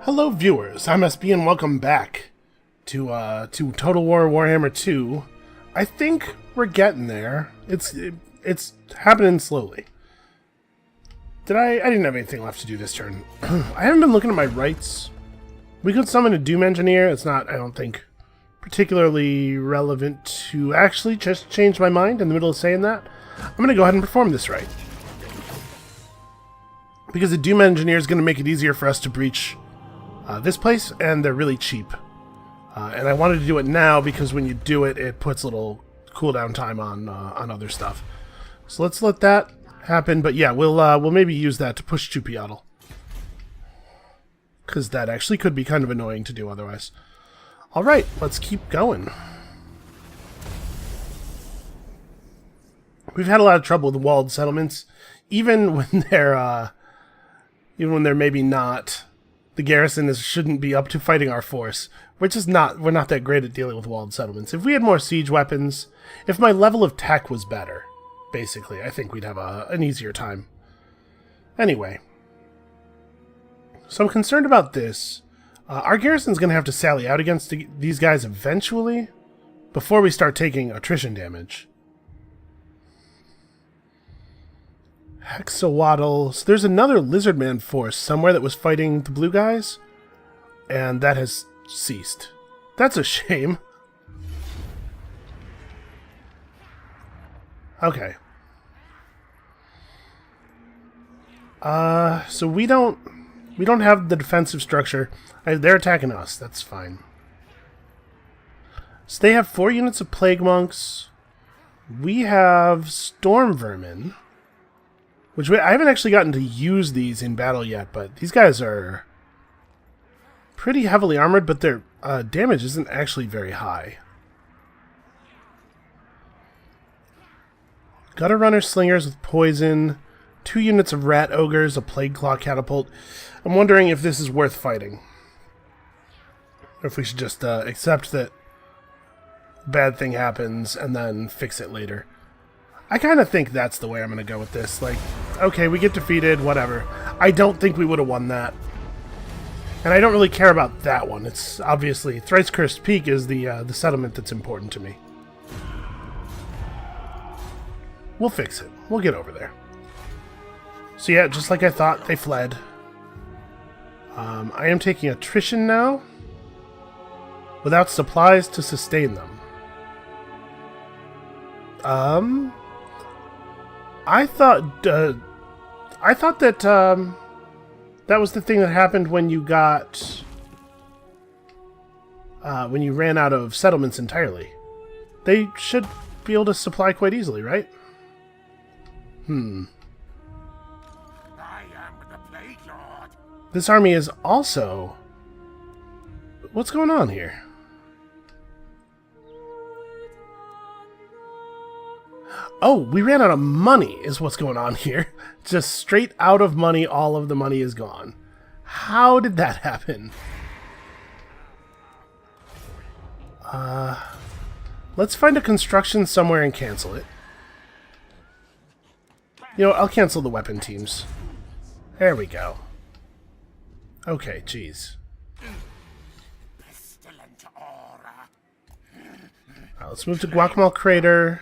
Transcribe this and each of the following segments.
Hello viewers, I'm SB and welcome back to Total War Warhammer 2. I think we're getting there. It's happening slowly. I didn't have anything left to do this turn. I haven't been looking at my rights. We could summon a Doom Engineer. It's not, I don't think, particularly relevant to actually just change my mind in the middle of saying that. I'm going to go ahead and perform this right. Because the Doom Engineer is going to make it easier for us to breach this place, and they're really cheap. And I wanted to do it now because when you do it, it puts a little cooldown time on other stuff. So let's let that happen. But yeah, we'll maybe use that to push Chupiatl, because that actually could be kind of annoying to do otherwise. All right, let's keep going. We've had a lot of trouble with walled settlements, even when they're maybe not. The garrison shouldn't be up to fighting our force. We're not that great at dealing with walled settlements. If we had more siege weapons, if my level of tech was better, basically, I think we'd have an easier time. Anyway. So I'm concerned about this. Our garrison's going to have to sally out against these guys eventually, before we start taking attrition damage. Hexawaddle. So there's another Lizardman force somewhere that was fighting the blue guys, and that has ceased. That's a shame. Okay. So we don't have the defensive structure. They're attacking us. That's fine. So they have 4 units of Plague Monks. We have Storm Vermin. Which I haven't actually gotten to use these in battle yet, but these guys are pretty heavily armored, but their damage isn't actually very high. Gutter Runner Slingers with poison, 2 units of Rat Ogres, a Plague Claw Catapult. I'm wondering if this is worth fighting. Or if we should just accept that a bad thing happens and then fix it later. I kind of think that's the way I'm going to go with this. Like, okay, we get defeated, whatever. I don't think we would have won that. And I don't really care about that one. It's obviously, Thrice Cursed Peak is the settlement that's important to me. We'll fix it. We'll get over there. So yeah, just like I thought, they fled. I am taking attrition now, without supplies to sustain them. I thought that that was the thing that happened when you got when you ran out of settlements entirely. They should be able to supply quite easily, right? I am the Plague Lord. This army is also... What's going on here? Oh, we ran out of money is what's going on here. Just straight out of money, all of the money is gone. How did that happen? Let's find a construction somewhere and cancel it. You know, I'll cancel the weapon teams. There we go. Okay, jeez. Let's move to Guacamole Crater.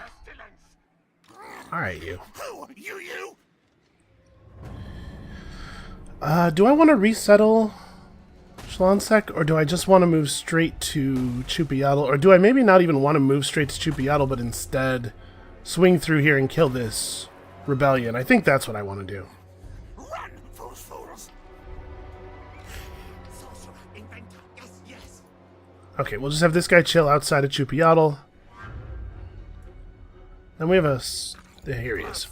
Alright, you. Do I want to resettle Schlonsek, or do I just want to move straight to Chupiatl? Or do I maybe not even want to move straight to Chupiatl, but instead swing through here and kill this rebellion? I think that's what I want to do. Run, fools. Okay, we'll just have this guy chill outside of Chupiatl. Then we have a... Here he is.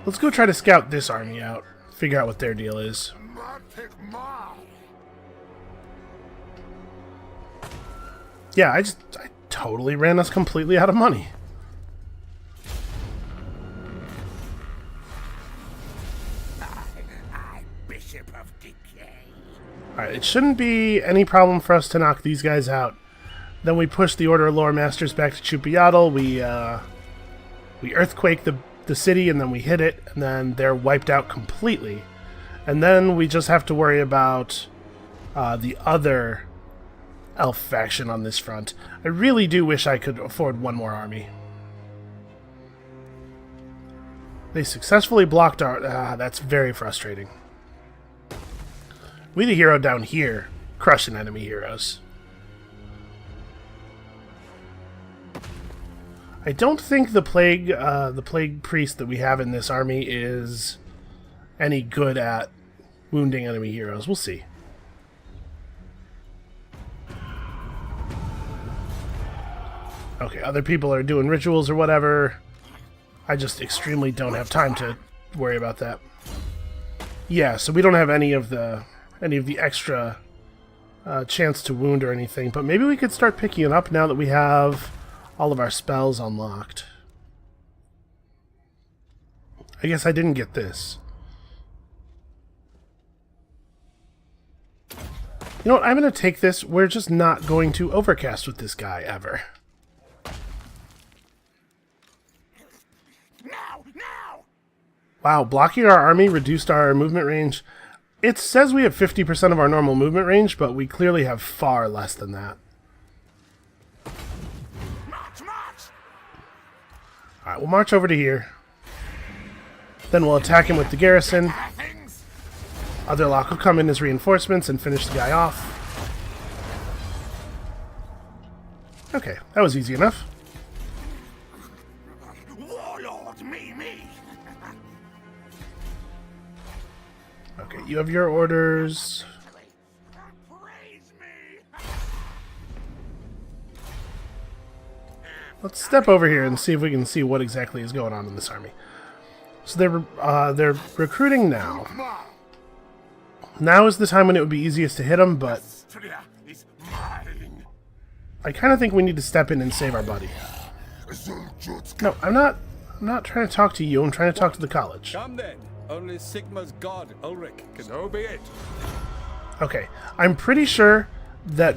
Let's go try to scout this army out. Figure out what their deal is. Yeah, I totally ran us completely out of money. Alright, it shouldn't be any problem for us to knock these guys out. Then we push the Order of Lore Masters back to Chupiatl. We We earthquake the city, and then we hit it, and then they're wiped out completely. And then we just have to worry about the other elf faction on this front. I really do wish I could afford one more army. They successfully blocked our... that's very frustrating. We the hero down here, crushing enemy heroes. I don't think the plague priest that we have in this army is any good at wounding enemy heroes. We'll see. Okay, other people are doing rituals or whatever. I just extremely don't have time to worry about that. Yeah, so we don't have any of the extra chance to wound or anything, but maybe we could start picking it up now that we have all of our spells unlocked. I guess I didn't get this. You know what? I'm going to take this. We're just not going to overcast with this guy ever. Wow, blocking our army reduced our movement range. It says we have 50% of our normal movement range, but we clearly have far less than that. Alright, we'll march over to here. Then we'll attack him with the garrison. Other lock will come in as reinforcements and finish the guy off. Okay, that was easy enough. Okay, you have your orders. Let's step over here and see if we can see what exactly is going on in this army. So they're recruiting now. Now is the time when it would be easiest to hit them, but I kind of think we need to step in and save our buddy. No, I'm not trying to talk to you. I'm trying to talk to the college. Come then. Only Sigma's god, Ulrich, can so be it. Okay, I'm pretty sure that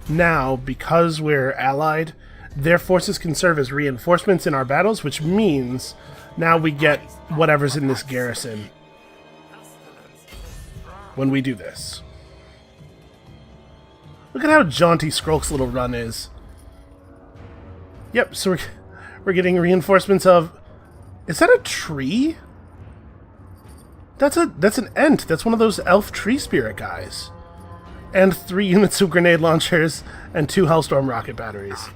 now, because we're allied, their forces can serve as reinforcements in our battles, which means now we get whatever's in this garrison when we do this. Look at how jaunty Skrolk's little run is. Yep, so we're getting reinforcements of... Is that a tree? That's an Ent. That's one of those elf tree spirit guys. And 3 units of grenade launchers and 2 Hellstorm rocket batteries.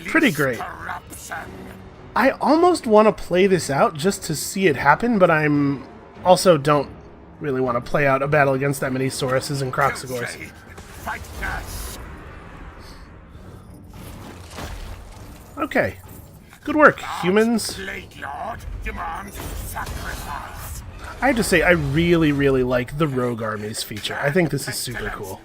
Pretty great. I almost want to play this out just to see it happen, but I'm also don't really want to play out a battle against that many Sauruses and Kroxigors. Okay. Good work, humans. I have to say, I really, really like the Rogue Armies feature. I think this is super cool.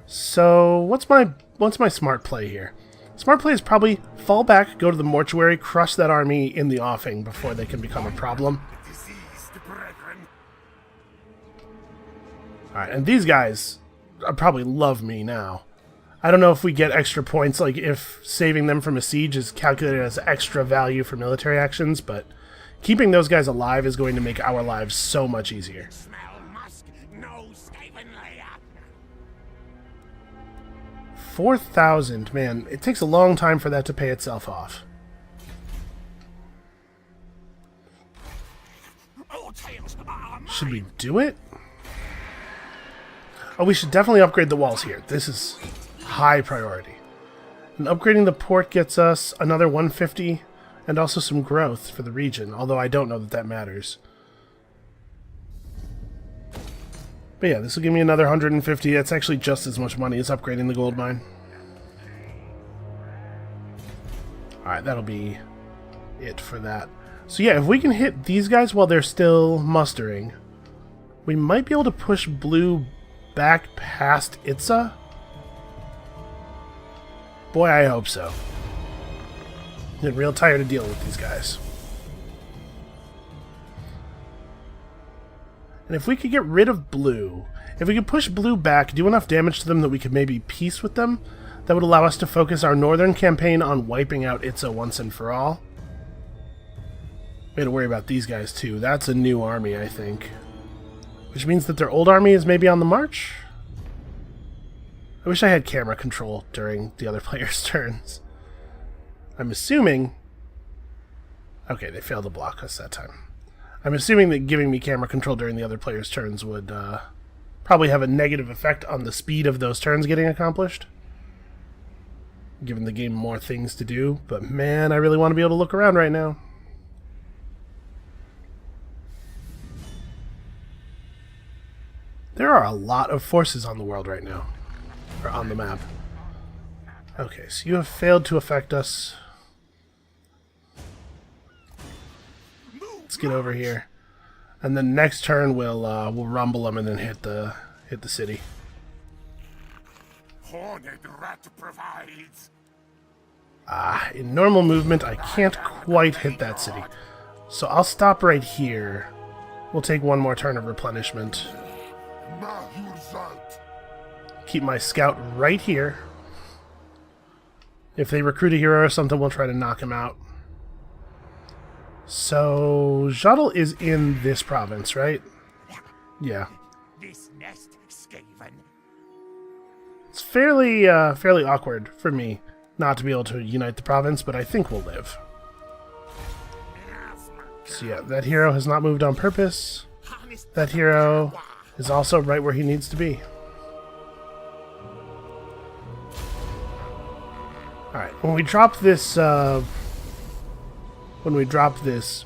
So, what's my smart play here? Smart play is probably fall back, go to the mortuary, crush that army in the offing before they can become a problem. Alright, and these guys probably love me now. I don't know if we get extra points, like if saving them from a siege is calculated as extra value for military actions, but keeping those guys alive is going to make our lives so much easier. 4,000, man, it takes a long time for that to pay itself off. Should we do it? Oh, we should definitely upgrade the walls here. This is high priority. And upgrading the port gets us another 150 and also some growth for the region, although I don't know that that matters. But yeah, this will give me another 150. That's actually just as much money as upgrading the gold mine. Alright, that'll be it for that. So yeah, if we can hit these guys while they're still mustering, we might be able to push blue back past Itza. Boy, I hope so. I'm getting real tired of dealing with these guys. And if we could get rid of blue, if we could push blue back, do enough damage to them that we could maybe peace with them, That would allow us to focus our northern campaign on wiping out Itza once and for all. We had to worry about these guys too. That's a new army, I think. Which means that their old army is maybe on the march? I wish I had camera control during the other players' turns. I'm assuming... Okay, they failed to block us that time. I'm assuming that giving me camera control during the other players' turns would probably have a negative effect on the speed of those turns getting accomplished. Giving the game more things to do, but man, I really want to be able to look around right now. There are a lot of forces on the world right now. Or on the map. Okay, so you have failed to affect us. Let's get over here. And then next turn we'll rumble them and then hit the city. Horned rat provides. In normal movement I can't quite hit that city. So I'll stop right here. We'll take one more turn of replenishment. Keep my scout right here. If they recruit a hero or something, we'll try to knock him out. So, Jodl is in this province, right? Yeah. This nest, Skaven. It's fairly awkward for me not to be able to unite the province, but I think we'll live. So yeah, that hero has not moved on purpose. That hero is also right where he needs to be. Alright, when we drop this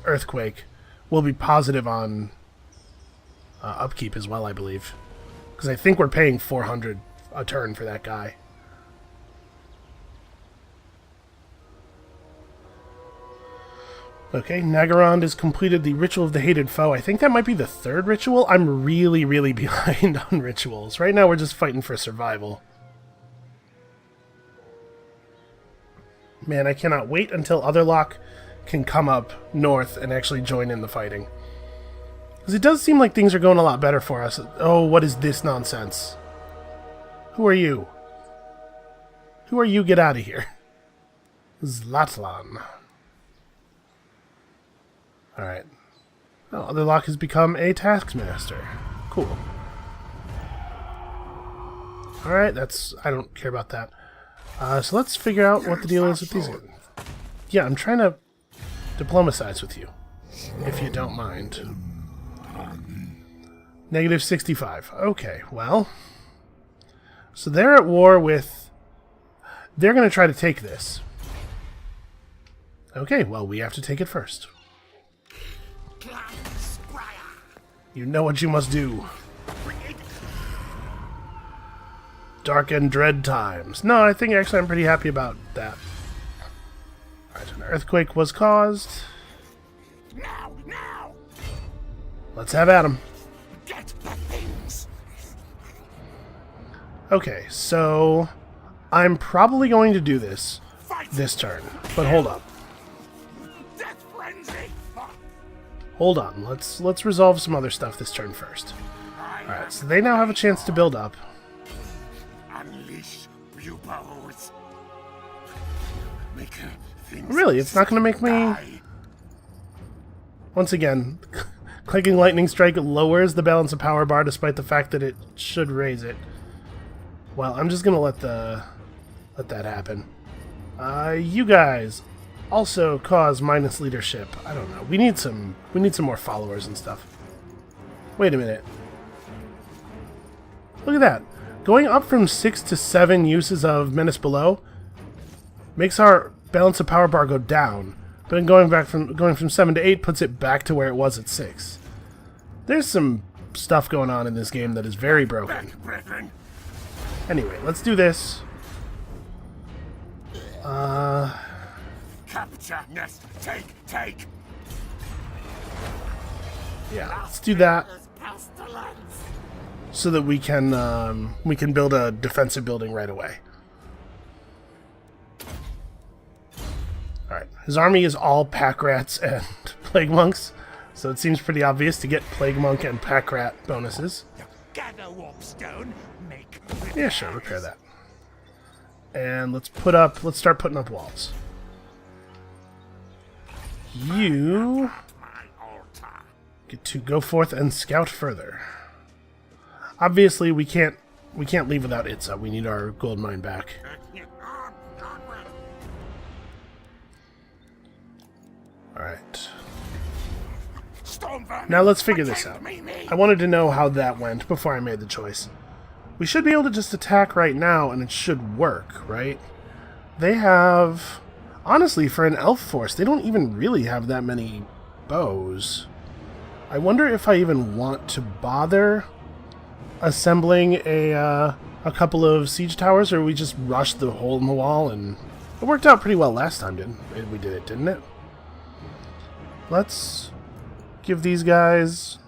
earthquake, we'll be positive on upkeep as well, I believe. Because I think we're paying 400 a turn for that guy. Okay, Nagarond has completed the Ritual of the Hated Foe. I think that might be the third ritual. I'm really, really behind on rituals. Right now we're just fighting for survival. Man, I cannot wait until Otherlock can come up north and actually join in the fighting. Because it does seem like things are going a lot better for us. Oh, what is this nonsense? Who are you? Who are you? Get out of here. Zlatlan. Alright. Oh, Otherlock has become a taskmaster. Cool. Alright, I don't care about that. So let's figure out what the deal is with these guys. Yeah, I'm trying to diplomatize with you, if you don't mind. Negative 65. Okay, well. So they're at war with... They're going to try to take this. Okay, well, we have to take it first. You know what you must do. Dark and dread times. No, I think actually I'm pretty happy about that. Alright, an earthquake was caused. Now! Let's have at 'em. Get the things. Okay, so I'm probably going to do this turn, but hold up. Death frenzy. Hold on, let's resolve some other stuff this turn first. Alright, so they now have a chance to build up. Unleash pupils. Make things Really, it's not going to make me... Once again, clicking Lightning Strike lowers the balance of power bar despite the fact that it should raise it. Well, I'm just going to let that happen. You guys also cause minus leadership. I don't know. We need some more followers and stuff. Wait a minute. Look at that. Going up from 6 to 7 uses of Menace Below makes our balance of power bar go down, but then going from 7 to 8 puts it back to where it was at 6. There's some stuff going on in this game that is very broken. Anyway, let's do this. Capture nest. Take. Yeah, let's do that. So that we can build a defensive building right away. Alright, his army is all pack rats and plague monks, so it seems pretty obvious to get plague monk and pack rat bonuses. Gather warpstone. Make. Yeah, sure, repair that. And let's start putting up walls. You get to go forth and scout further. Obviously, we can't leave without Itza. We need our gold mine back. Alright. Now let's figure this out. I wanted to know how that went before I made the choice. We should be able to just attack right now and it should work, right? They have... Honestly, for an elf force, they don't even really have that many bows. I wonder if I even want to bother assembling a couple of siege towers, or we just rush the hole in the wall, and it worked out pretty well last time, didn't it? Let's give these guys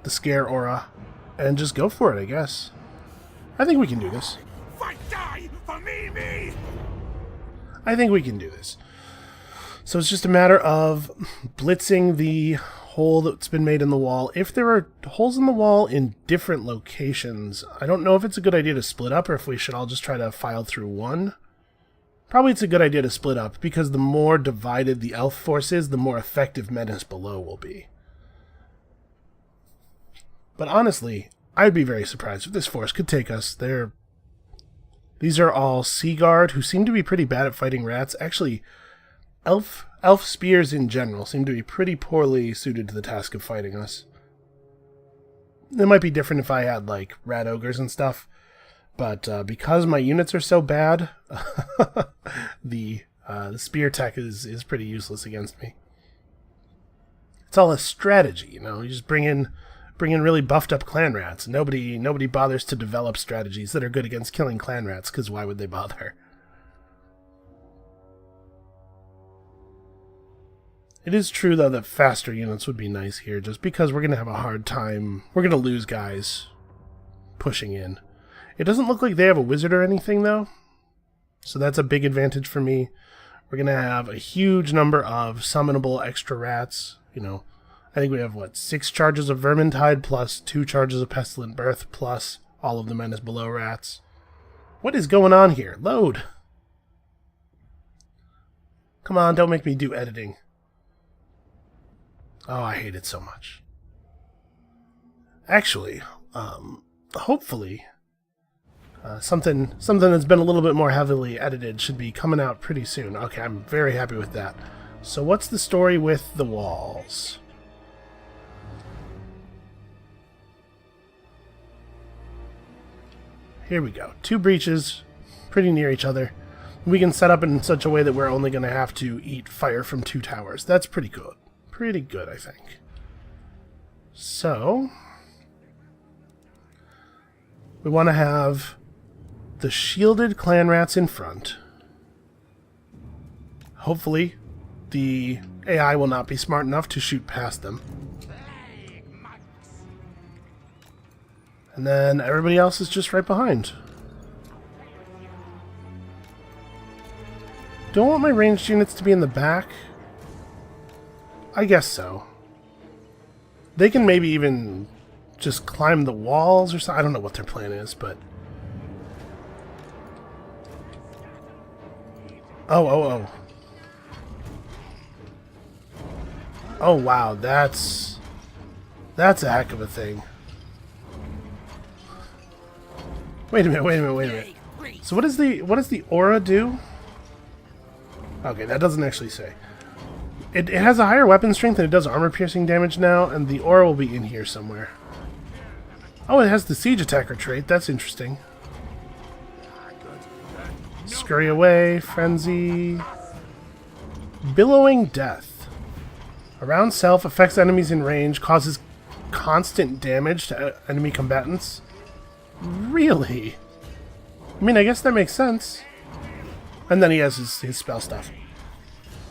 the scare aura and just go for it, I guess. I think we can do this. Fight, die for me! I think we can do this. So it's just a matter of blitzing the hole that's been made in the wall. If there are holes in the wall in different locations, I don't know if it's a good idea to split up or if we should all just try to file through one. Probably it's a good idea to split up, because the more divided the elf force is, the more effective menace below will be. But honestly, I'd be very surprised if this force could take us. These are all Sea Guard, who seem to be pretty bad at fighting rats. Actually, elf spears in general seem to be pretty poorly suited to the task of fighting us. It might be different if I had, like, rat ogres and stuff. But because my units are so bad, the spear tech is pretty useless against me. It's all a strategy, you know. You just bring in really buffed up clan rats. Nobody bothers to develop strategies that are good against killing clan rats, because why would they bother? It is true, though, that faster units would be nice here, just because we're going to have a hard time. We're going to lose guys pushing in. It doesn't look like they have a wizard or anything, though, so that's a big advantage for me. We're going to have a huge number of summonable extra rats. You know, I think we have, 6 charges of Vermintide, plus 2 charges of Pestilent Birth, plus all of the Menace Below rats. What is going on here? Load! Come on, don't make me do editing. Oh, I hate it so much. Actually, hopefully, something that's been a little bit more heavily edited should be coming out pretty soon. Okay, I'm very happy with that. So what's the story with the walls? Here we go. 2 breaches, pretty near each other. We can set up in such a way that we're only going to have to eat fire from 2 towers. That's pretty good. Pretty good, I think. So, we want to have the shielded clan rats in front. Hopefully, the AI will not be smart enough to shoot past them. And then everybody else is just right behind. Don't want my ranged units to be in the back. I guess so. They can maybe even just climb the walls or something. I don't know what their plan is, but... Oh. Oh, wow, that's a heck of a thing. Wait a minute. So what does the aura do? Okay, that doesn't actually say. It has a higher weapon strength and it does armor-piercing damage now, and the aura will be in here somewhere. Oh, it has the siege attacker trait. That's interesting. Scurry away, frenzy. Billowing death. Around self, affects enemies in range, causes constant damage to enemy combatants. Really? I mean, I guess that makes sense. And then he has his spell stuff.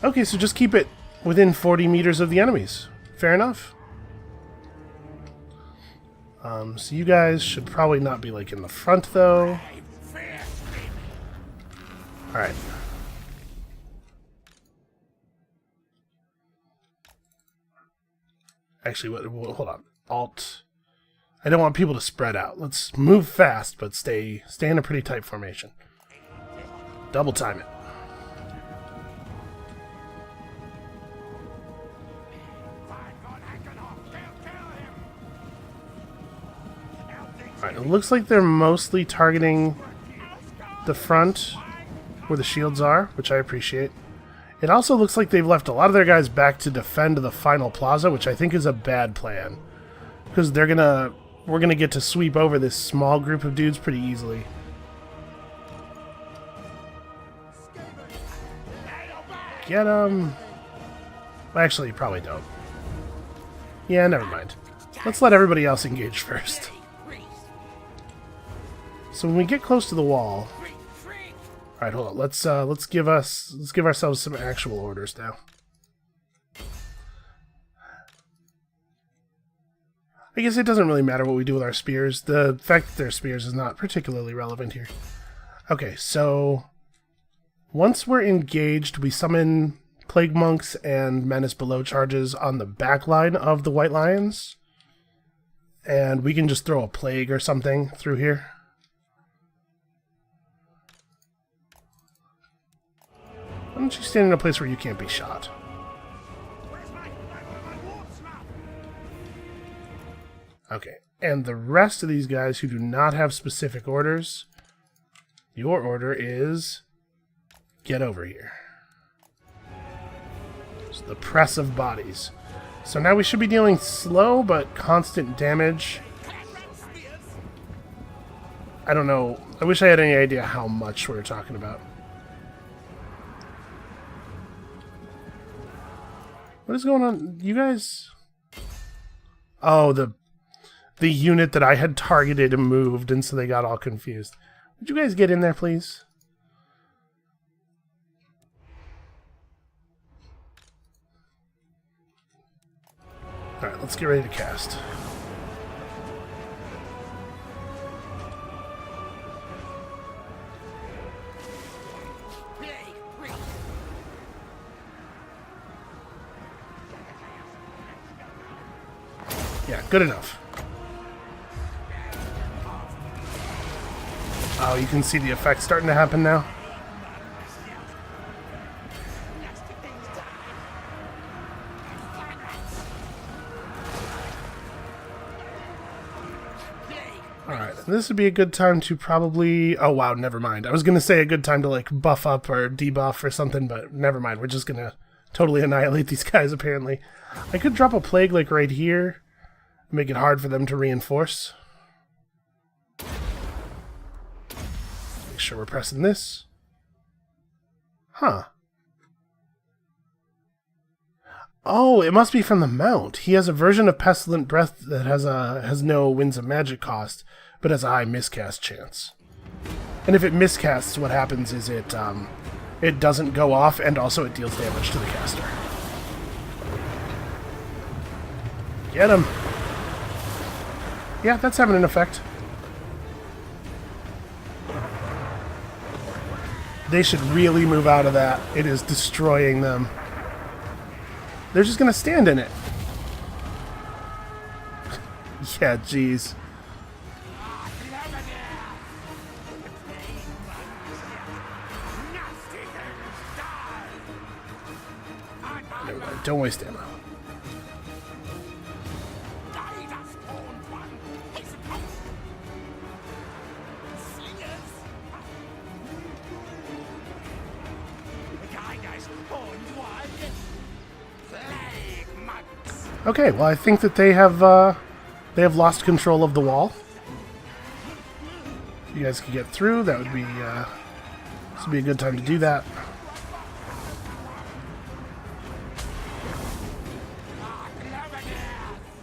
Okay, so just keep it within 40 meters of the enemies. Fair enough. So you guys should probably not be, like, in the front, though. Alright. Actually, hold on. Alt. I don't want people to spread out. Let's move fast, but stay in a pretty tight formation. Double time it. Alright, it looks like they're mostly targeting the front where the shields are, which I appreciate. It also looks like they've left a lot of their guys back to defend the final plaza, which I think is a bad plan. Because we're gonna get to sweep over this small group of dudes pretty easily. Get them. Actually, you probably don't. Yeah, never mind. Let's let everybody else engage first. So when we get close to the wall, all right, hold on. Let's give ourselves some actual orders now. I guess it doesn't really matter what we do with our spears. The fact that they're spears is not particularly relevant here. Okay, so once we're engaged, we summon Plague Monks and Menace Below charges on the back line of the White Lions. And we can just throw a Plague or something through here. Why don't you stand in a place where you can't be shot? Okay, and the rest of these guys who do not have specific orders, your order is get over here. So the press of bodies. So now we should be dealing slow but constant damage. I don't know. I wish I had any idea how much we're talking about. What is going on? You guys... Oh, the unit that I had targeted and moved, and so they got all confused. Would you guys get in there, please? Alright, let's get ready to cast. Yeah, good enough. Oh, you can see the effect starting to happen now. Alright, this would be a good time to probably... Oh, wow, never mind. I was going to say a good time to, like, buff up or debuff or something, but never mind. We're just going to totally annihilate these guys, apparently. I could drop a plague, like, right here. Make it hard for them to reinforce. Make sure we're pressing this. Huh. Oh, it must be from the mount. He has a version of Pestilent Breath that has no Winds of Magic cost, but has a high miscast chance. And if it miscasts, what happens is it doesn't go off, and also it deals damage to the caster. Get him! Yeah, that's having an effect. They should really move out of that. It is destroying them. They're just gonna stand in it. Yeah, jeez. Never mind, don't waste ammo. Okay, well, I think that they have lost control of the wall. If you guys could get through, that would be this would be a good time to do that.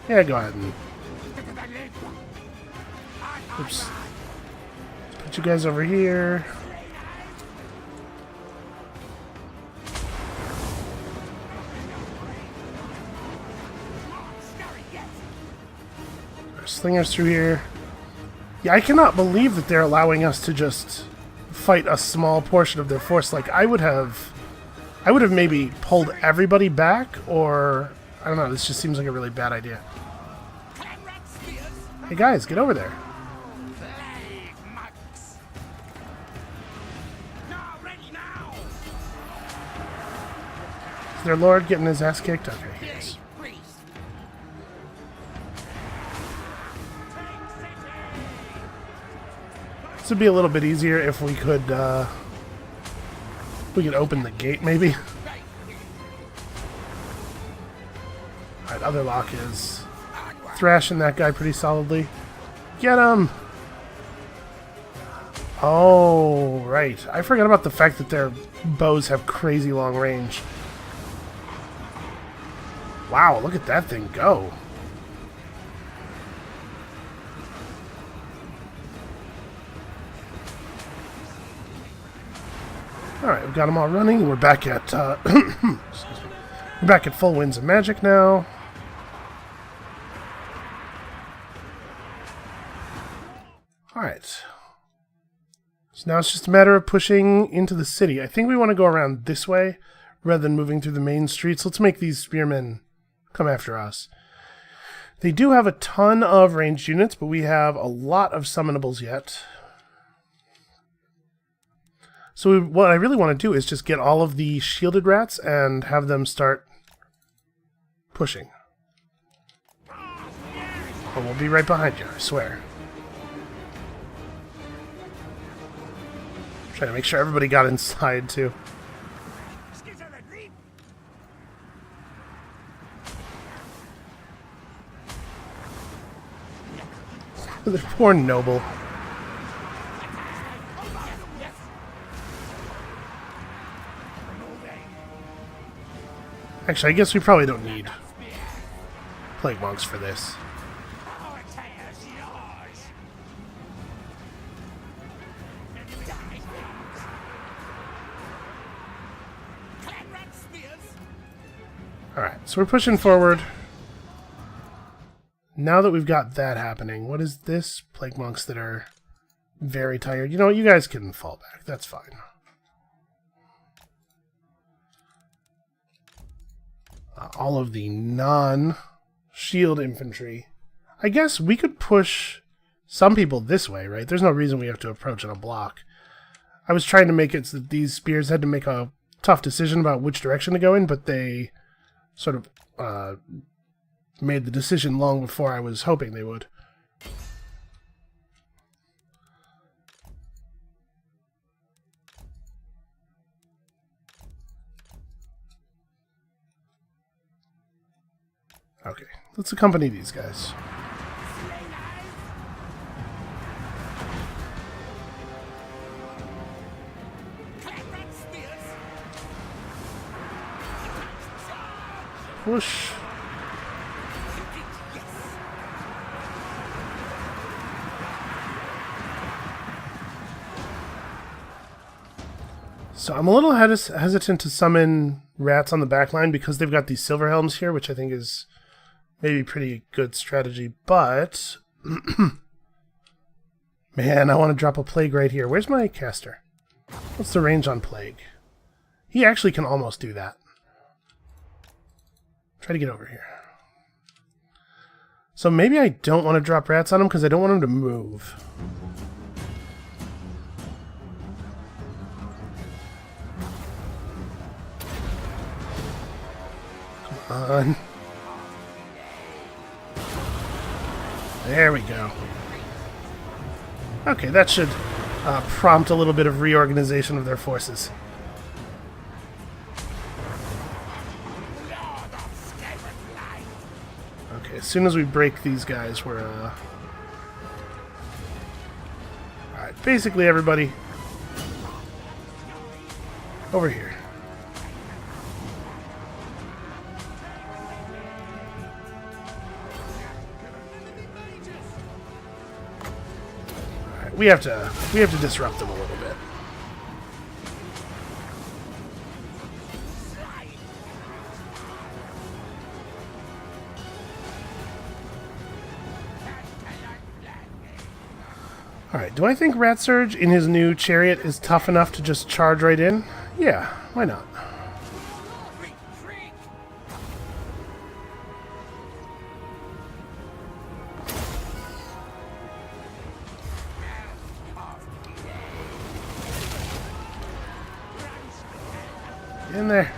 Yeah, go ahead and... Oops. Let's put you guys over here. Slingers through here. Yeah, I cannot believe that they're allowing us to just fight a small portion of their force. Like, I would have maybe pulled everybody back, or I don't know, this just seems like a really bad idea. Hey guys, get over there. Is their lord getting his ass kicked? Okay, he is. This would be a little bit easier if we could open the gate, maybe. Alright, other lock is thrashing that guy pretty solidly. Get him! Oh, right. I forgot about the fact that their bows have crazy long range. Wow, look at that thing go. Alright, we've got them all running. We're back at excuse me. We're back at full winds of magic now. Alright. So now it's just a matter of pushing into the city. I think we want to go around this way rather than moving through the main streets. Let's make these spearmen come after us. They do have a ton of ranged units, but we have a lot of summonables yet. So what I really want to do is just get all of the shielded rats and have them start pushing. Oh, we'll be right behind you, I swear. Trying to make sure everybody got inside, too. The poor noble. Actually, I guess we probably don't need plague monks for this. Alright, so we're pushing forward. Now that we've got that happening, what is this? Plague monks that are very tired. You know what? You guys can fall back. That's fine. All of the non-shield infantry. I guess we could push some people this way, right? There's no reason we have to approach in a block. I was trying to make it so that these spears had to make a tough decision about which direction to go in, but they sort of made the decision long before I was hoping they would. Okay, let's accompany these guys. Push. So I'm a little hesitant to summon rats on the back line because they've got these silver helms here, which I think is maybe pretty good strategy, but man, I want to drop a plague right here. Where's my caster? What's the range on plague? He actually can almost do that. Try to get over here. So maybe I don't want to drop rats on him because I don't want him to move. Come on. There we go. Okay, that should prompt a little bit of reorganization of their forces. Okay, as soon as we break these guys, we're... Alright, basically everybody over here. Alright, we have to disrupt them a little bit. Alright, do I think Rat Surge in his new chariot is tough enough to just charge right in? Yeah, why not? Get in there.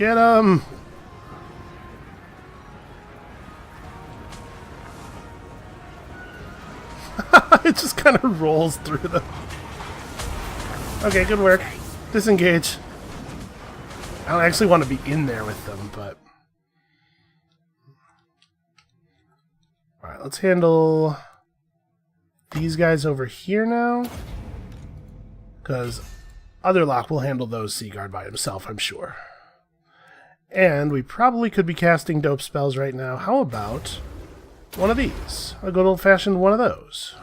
Get him! It just kind of rolls through them. Okay, good work. Disengage. I don't actually want to be in there with them, but... Alright, let's handle these guys over here now. Because Otherlock will handle those Seaguard by himself, I'm sure. And we probably could be casting dope spells right now. How about one of these? A good old-fashioned one of those.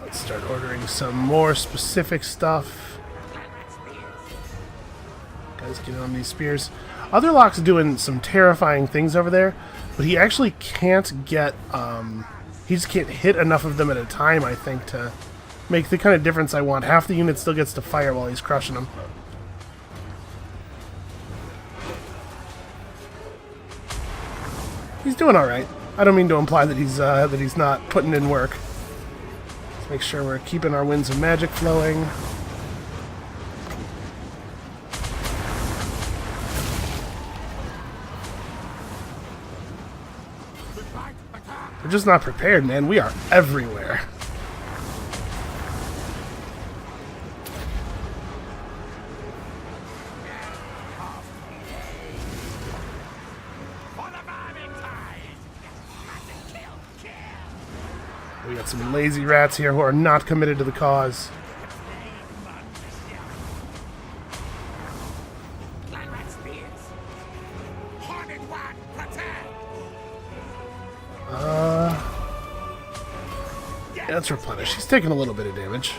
Let's start ordering some more specific stuff. Guys, get on these spears. Otherlock's doing some terrifying things over there, but he actually can't get, he just can't hit enough of them at a time, I think, to make the kind of difference I want. Half the unit still gets to fire while he's crushing them. He's doing alright. I don't mean to imply that he's not putting in work. Let's make sure we're keeping our winds of magic flowing. We're just not prepared, man. We are everywhere. We got some lazy rats here who are not committed to the cause. Yeah, let's replenish. He's taking a little bit of damage.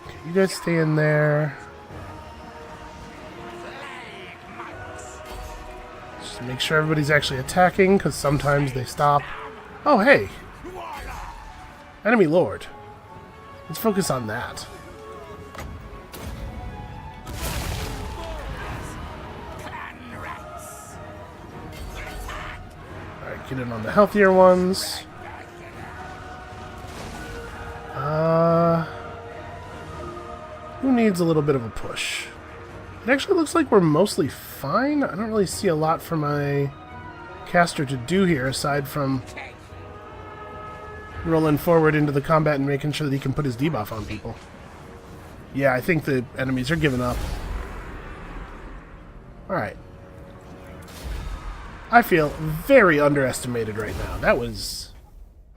Okay, you guys stay in there. Just make sure everybody's actually attacking, because sometimes they stop. Oh, hey! Enemy Lord. Let's focus on that. Alright, get in on the healthier ones. Who needs a little bit of a push? It actually looks like we're mostly fine. I don't really see a lot for my caster to do here, aside from rolling forward into the combat and making sure that he can put his debuff on people. Yeah, I think the enemies are giving up. Alright. I feel very underestimated right now.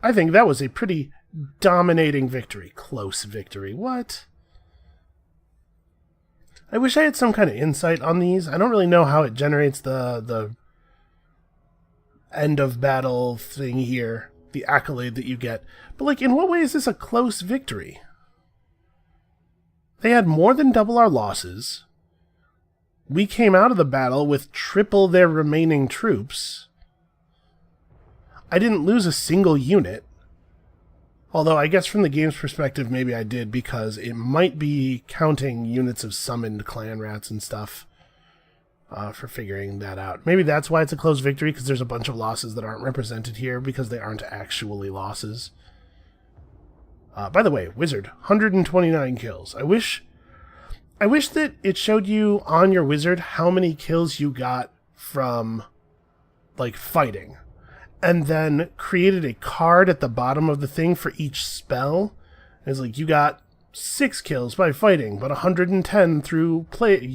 I think that was a pretty dominating victory. Close victory. What? I wish I had some kind of insight on these. I don't really know how it generates the end of battle thing here, the accolade that you get. But, like, in what way is this a close victory? They had more than double our losses. We came out of the battle with triple their remaining troops. I didn't lose a single unit. Although, I guess from the game's perspective, maybe I did, because it might be counting units of summoned clan rats and stuff for figuring that out. Maybe that's why it's a close victory, because there's a bunch of losses that aren't represented here, because they aren't actually losses. By the way, Wizard, 129 kills. I wish that it showed you on your Wizard how many kills you got from, like, fighting. And then created a card at the bottom of the thing for each spell. It's like, you got 6 kills by fighting, but 110 through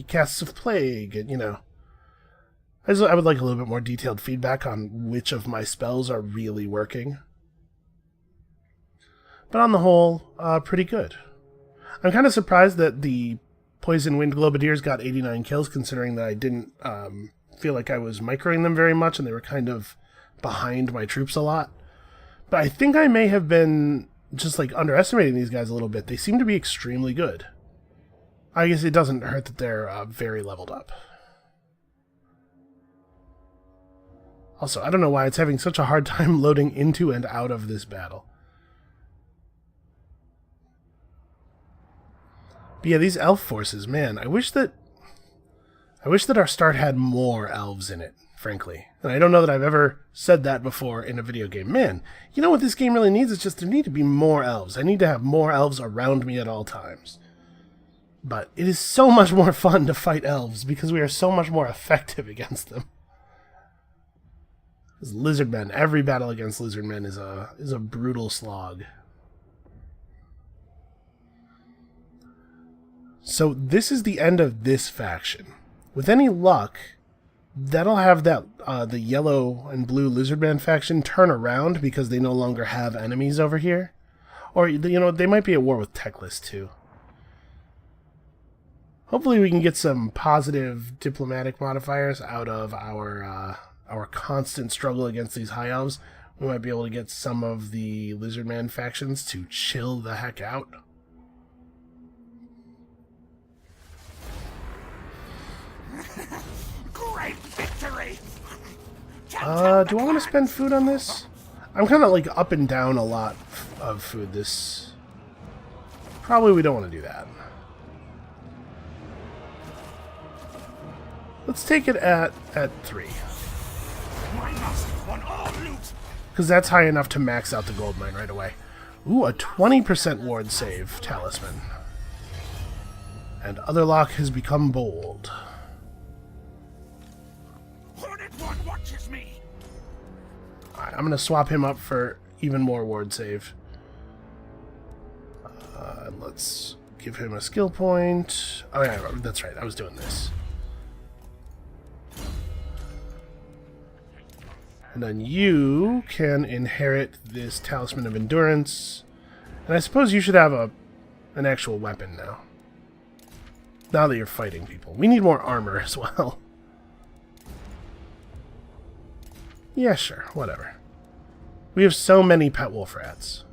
casts of plague, and, you know. I would like a little bit more detailed feedback on which of my spells are really working. But on the whole, pretty good. I'm kind of surprised that the Poison Wind Globadiers got 89 kills, considering that I didn't feel like I was microing them very much, and they were kind of behind my troops a lot. But I think I may have been just, like, underestimating these guys a little bit. They seem to be extremely good. I guess it doesn't hurt that they're very leveled up. Also, I don't know why it's having such a hard time loading into and out of this battle. But yeah, these elf forces, man, I wish that our start had more elves in it, frankly. And I don't know that I've ever said that before in a video game. Man, you know what this game really needs? It's just there need to be more elves. I need to have more elves around me at all times. But it is so much more fun to fight elves because we are so much more effective against them. As lizardmen, every battle against lizardmen is a brutal slog. So this is the end of this faction. With any luck, that'll have that the yellow and blue lizardman faction turn around because they no longer have enemies over here. Or, you know, they might be at war with Teclis too. Hopefully we can get some positive diplomatic modifiers out of our constant struggle against these high elves. We might be able to get some of the lizardman factions to chill the heck out. Great victory! Do I want to spend food on this? I'm kind of like up and down a lot of food this... Probably we don't want to do that. Let's take it at 3. My master won all loot! Because that's high enough to max out the gold mine right away. Ooh, a 20% ward save talisman. And Otherlock has become bold. Hornet One watches me! Alright, I'm going to swap him up for even more ward save. Let's give him a skill point. Oh yeah, that's right, I was doing this. And then you can inherit this Talisman of Endurance. And I suppose you should have an actual weapon now. Now that you're fighting people. We need more armor as well. Yeah, sure. Whatever. We have so many pet wolf rats.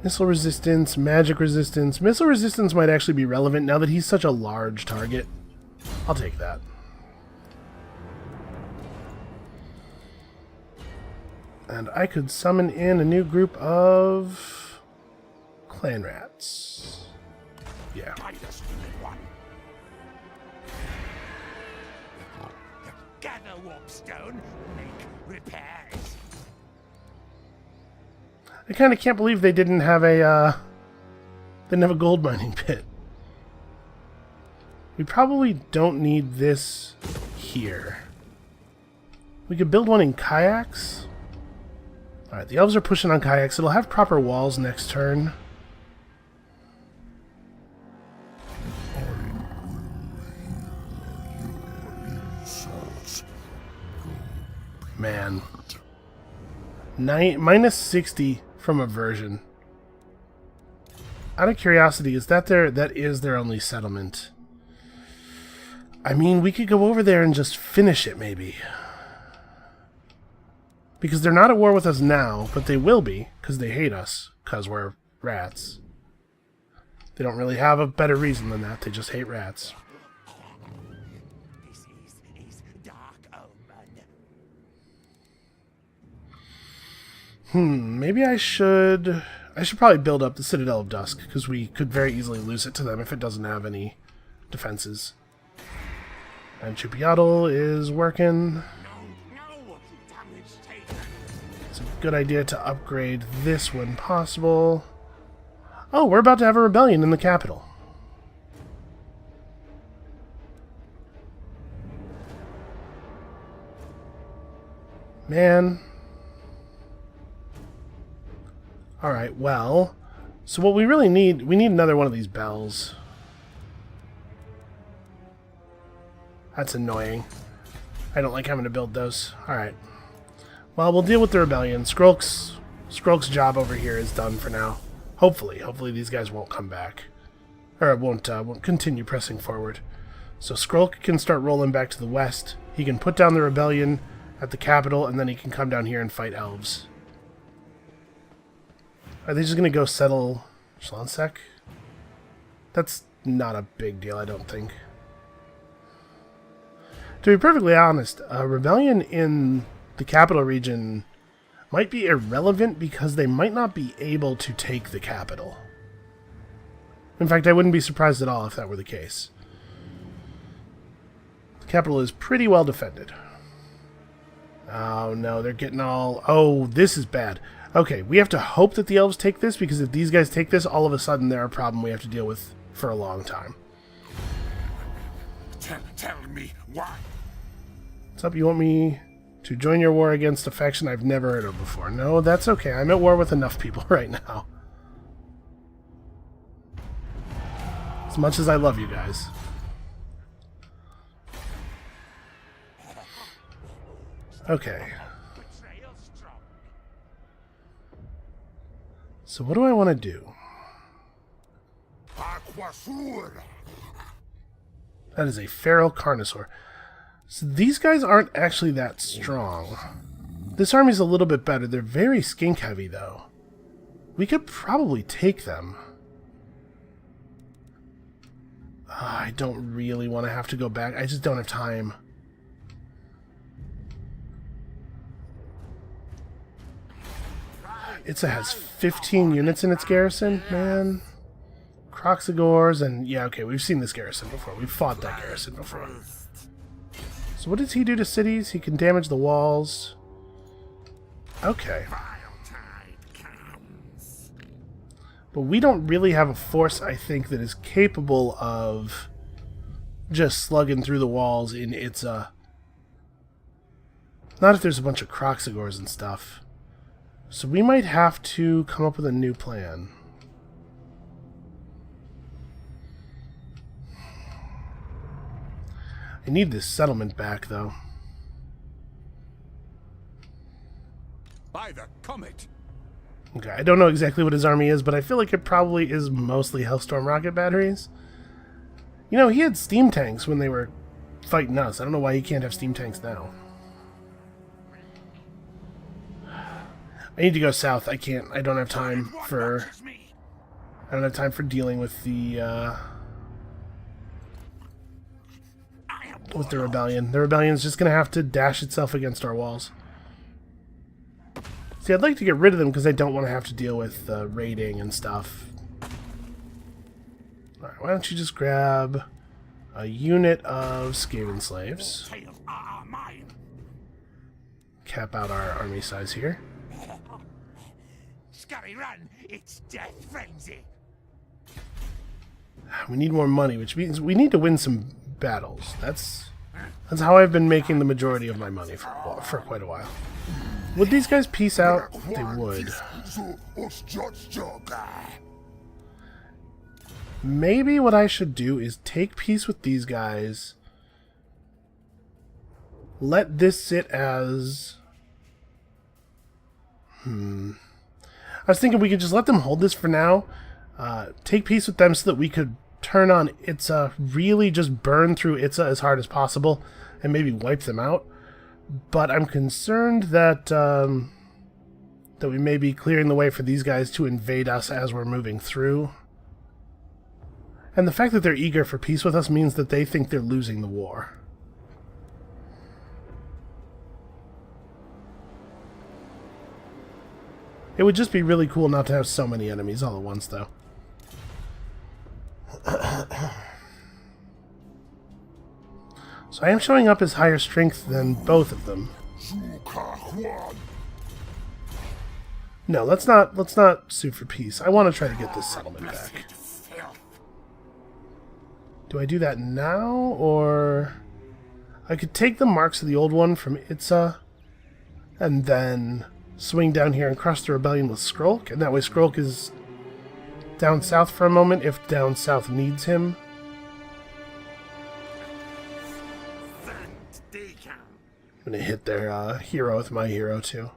Missile resistance, magic resistance. Missile resistance might actually be relevant now that he's such a large target. I'll take that. And I could summon in a new group of clan rats. Yeah. Guide us, Hornet One. Gather warpstone, make repairs. I kind of can't believe they didn't have a gold mining pit. We probably don't need this here. We could build one in kayaks. Alright, the elves are pushing on kayaks. It'll have proper walls next turn. Man. Minus 60 from aversion. Out of curiosity, is that that is their only settlement? I mean, we could go over there and just finish it, maybe. Because they're not at war with us now, but they will be, because they hate us, because we're rats. They don't really have a better reason than that, they just hate rats. This is dark omen. Maybe I should probably build up the Citadel of Dusk, because we could very easily lose it to them if it doesn't have any defenses. And Chupiatl is working. No damage taken. It's a good idea to upgrade this when possible. Oh, we're about to have a rebellion in the capital. Man. Alright, well. So what we really need, we need another one of these bells. That's annoying. I don't like having to build those. Alright. Well, we'll deal with the rebellion. Skrolk's job over here is done for now. Hopefully. Hopefully these guys won't come back. Or won't continue pressing forward. So Skrolk can start rolling back to the west. He can put down the rebellion at the capital, and then he can come down here and fight elves. Are they just going to go settle Schlonsek? That's not a big deal, I don't think. To be perfectly honest, a rebellion in the capital region might be irrelevant because they might not be able to take the capital. In fact, I wouldn't be surprised at all if that were the case. The capital is pretty well defended. Oh no, they're getting all... Oh, this is bad. Okay, we have to hope that the elves take this, because if these guys take this, all of a sudden they're a problem we have to deal with for a long time. Tell me why. What's up? You want me to join your war against a faction I've never heard of before? No, that's okay. I'm at war with enough people right now. As much as I love you guys. Okay. So what do I want to do? That is a feral carnosaur. So these guys aren't actually that strong. This army's a little bit better. They're very skink heavy though. We could probably take them. I don't really want to have to go back. I just don't have time. Itza has 15 units in its garrison, man. Croxagores, and yeah, okay, we've seen this garrison before. We've fought that garrison before. So what does he do to cities? He can damage the walls. Okay. But we don't really have a force, I think, that is capable of just slugging through the walls in Itza. Not if there's a bunch of Croxagores and stuff. So we might have to come up with a new plan. I need this settlement back, though. By the comet. Okay, I don't know exactly what his army is, but I feel like it probably is mostly Hellstorm rocket batteries. You know, he had steam tanks when they were fighting us. I don't know why he can't have steam tanks now. I need to go south. I can't. I don't have time for... I don't have time for dealing with the, with the rebellion. The rebellion's just gonna have to dash itself against our walls. See, I'd like to get rid of them because I don't want to have to deal with raiding and stuff. Alright, why don't you just grab a unit of Skaven slaves. Cap out our army size here. Scurry, run! It's death frenzy. We need more money, which means we need to win some battles. That's how I've been making the majority of my money for quite a while. Would these guys peace out? They would. Maybe what I should do is take peace with these guys. Let this sit as... I was thinking we could just let them hold this for now. Take peace with them so that we could turn on Itza, really just burn through Itza as hard as possible, and maybe wipe them out. But I'm concerned that that we may be clearing the way for these guys to invade us as we're moving through. And the fact that they're eager for peace with us means that they think they're losing the war. It would just be really cool not to have so many enemies all at once, though. So I am showing up as higher strength than both of them. No, let's not sue for peace. I want to try to get this settlement back. Do I do that now, or... I could take the marks of the old one from Itza, and then swing down here and crush the rebellion with Skrolk, and that way Skrolk is down south for a moment if down south needs him. I'm gonna hit their hero with my hero too.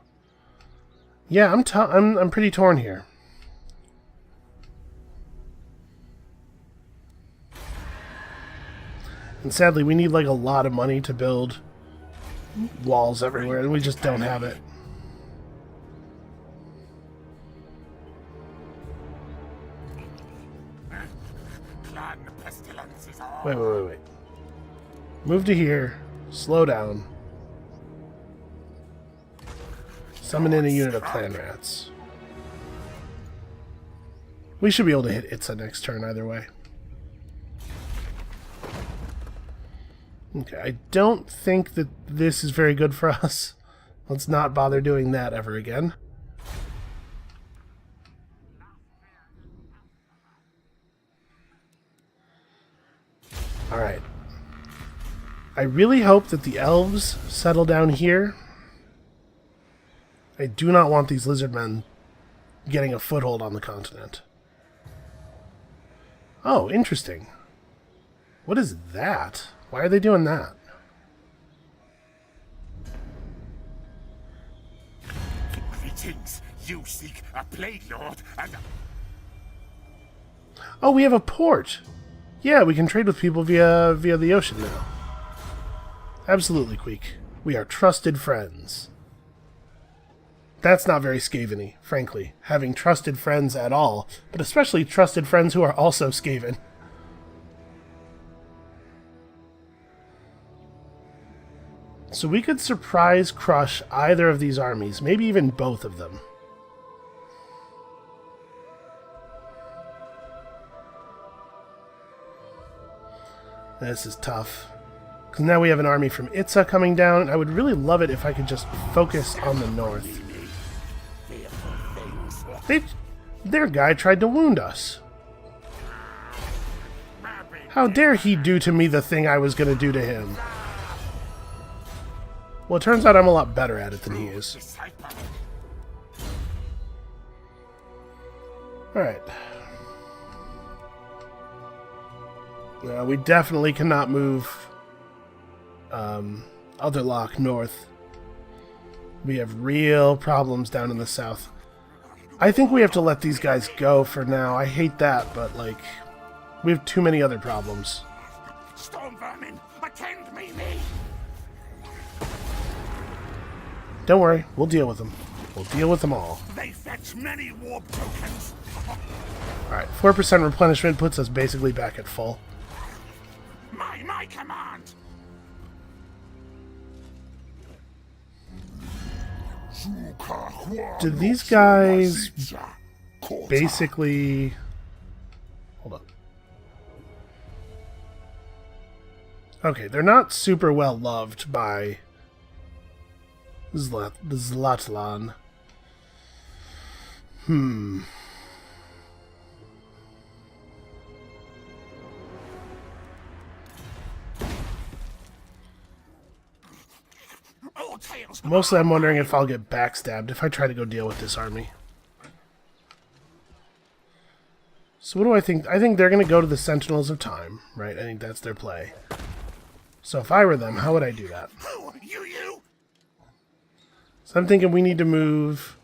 Yeah, I'm pretty torn here. And sadly, we need like a lot of money to build walls everywhere, and we just don't have it. Wait. Move to here. Slow down. Summon in a unit of clan rats. We should be able to hit Itza next turn either way. Okay, I don't think that this is very good for us. Let's not bother doing that ever again. Alright. I really hope that the elves settle down here. I do not want these lizard men getting a foothold on the continent. Oh, interesting. What is that? Why are they doing that? Greetings. You seek a plague lord and Oh, we have a port. Yeah, we can trade with people via the ocean now. Absolutely, Queek. We are trusted friends. That's not very Skaven-y, frankly. Having trusted friends at all, but especially trusted friends who are also Skaven. So we could surprise crush either of these armies, maybe even both of them. This is tough. Because now we have an army from Itza coming down, and I would really love it if I could just focus on the north. Their guy tried to wound us. How dare he do to me the thing I was going to do to him? Well, it turns out I'm a lot better at it than he is. Alright. We definitely cannot move Otherlock north. We have real problems down in the south. I think we have to let these guys go for now. I hate that, but, like, we have too many other problems. storm vermin, attend me. Don't worry, we'll deal with them. We'll deal with them all. They fetch many warp tokens. Alright, 4% replenishment puts us basically back at full. My command. Do these guys basically... Hold on. Okay, they're not super well loved by Zlatlan. Mostly I'm wondering if I'll get backstabbed if I try to go deal with this army. So what do I think? I think they're going to go to the Sentinels of Time, right? I think that's their play. So if I were them, how would I do that? You. So I'm thinking we need to move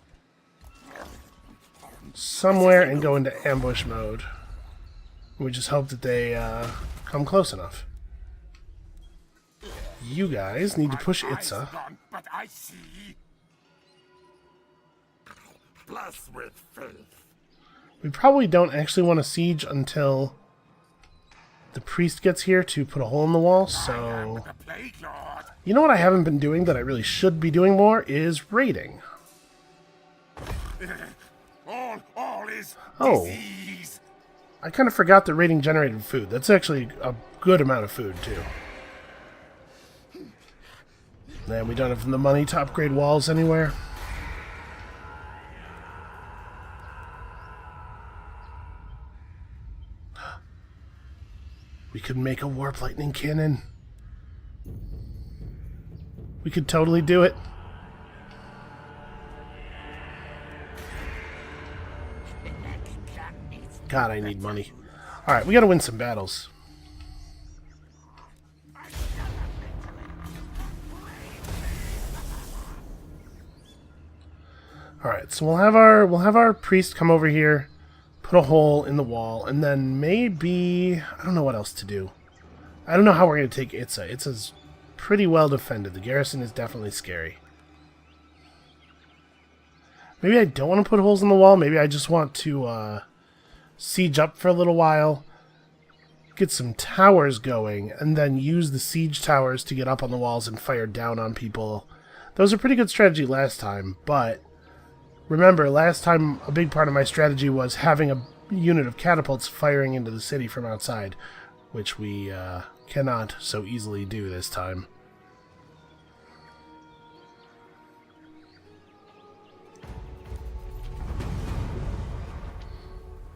somewhere and go into ambush mode. We just hope that they come close enough. You guys need to push Itza. But I see. Bless with faith. We probably don't actually want to siege until the priest gets here to put a hole in the wall, so... You know what I haven't been doing that I really should be doing more is raiding. All is disease. I kind of forgot that raiding generated food. That's actually a good amount of food, too. And we don't have the money to upgrade walls anywhere. We could make a warp lightning cannon. We could totally do it. God, I need money. Alright, we gotta win some battles. Alright, so we'll have our priest come over here, put a hole in the wall, and then maybe... I don't know what else to do. I don't know how we're going to take Itza. Itza's pretty well defended. The garrison is definitely scary. Maybe I don't want to put holes in the wall. Maybe I just want to siege up for a little while, get some towers going, and then use the siege towers to get up on the walls and fire down on people That was a pretty good strategy last time, but remember, last time a big part of my strategy was having a unit of catapults firing into the city from outside, which we cannot so easily do this time.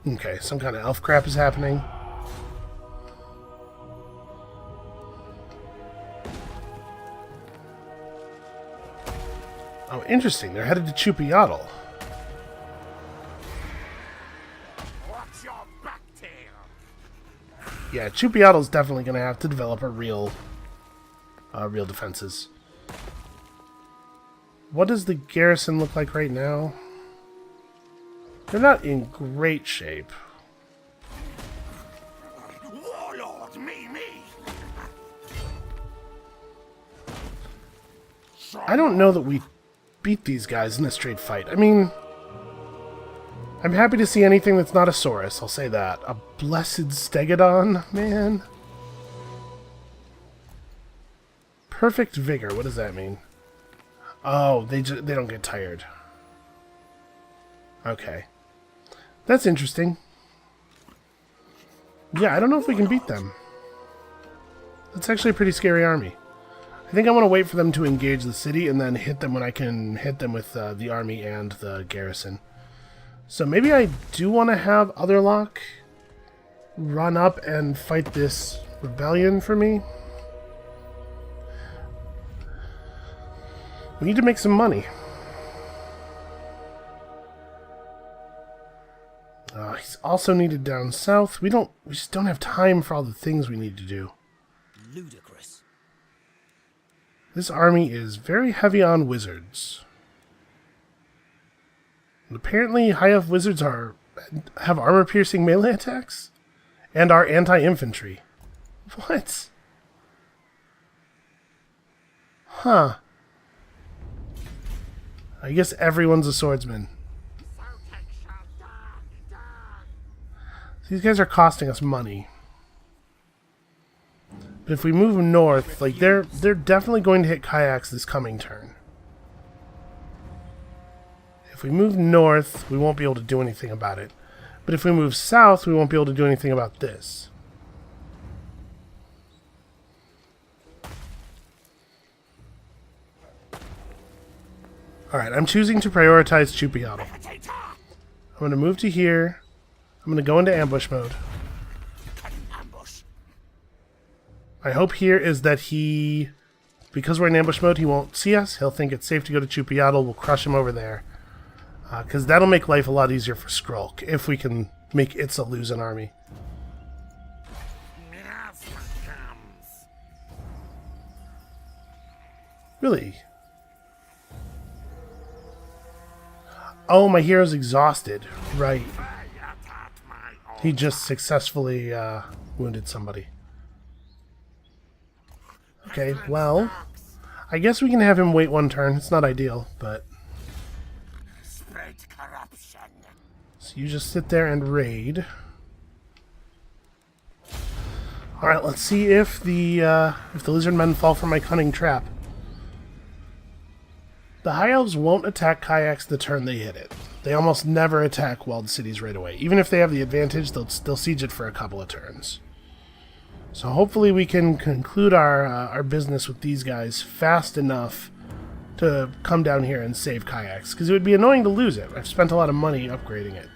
Okay, some kind of elf crap is happening. Oh, interesting. They're headed to Chupiatl. Watch your back tail. Yeah, Chupiatl's definitely going to have to develop a real defenses. What does the garrison look like right now? They're not in great shape. Warlord, me. I don't know that we beat these guys in a straight fight. I mean, I'm happy to see anything that's not a Saurus, I'll say that. A blessed Stegodon, man. Perfect vigor, what does that mean? Oh, they don't get tired. Okay. That's interesting. Yeah, I don't know if we can beat them. That's actually a pretty scary army. I think I want to wait for them to engage the city and then hit them when I can hit them with the army and the garrison. So maybe I do want to have Otherlock run up and fight this rebellion for me. We need to make some money. He's also needed down south. We just don't have time for all the things we need to do. Ludicrous. This army is very heavy on wizards. And apparently high elf wizards have armor-piercing melee attacks? And are anti-infantry. What? Huh. I guess everyone's a swordsman. These guys are costing us money. But if we move north, like they're definitely going to hit kayaks this coming turn. If we move north, we won't be able to do anything about it. But if we move south, we won't be able to do anything about this. Alright, I'm choosing to prioritize Chupiatl. I'm going to move to here. I'm going to go into ambush mode. My hope here is that because we're in ambush mode, he won't see us. He'll think it's safe to go to Chupiatl. We'll crush him over there. Because that'll make life a lot easier for Skrolk, if we can make Itza lose an army. Really? Oh, my hero's exhausted. Right. He just successfully wounded somebody. Okay, well, I guess we can have him wait one turn. It's not ideal, but... Spread corruption. So you just sit there and raid. Alright, let's see if the lizard men fall for my cunning trap. The High Elves won't attack kayaks the turn they hit it. They almost never attack walled cities right away. Even if they have the advantage, they'll siege it for a couple of turns. So hopefully we can conclude our business with these guys fast enough to come down here and save kayaks. Because it would be annoying to lose it. I've spent a lot of money upgrading it.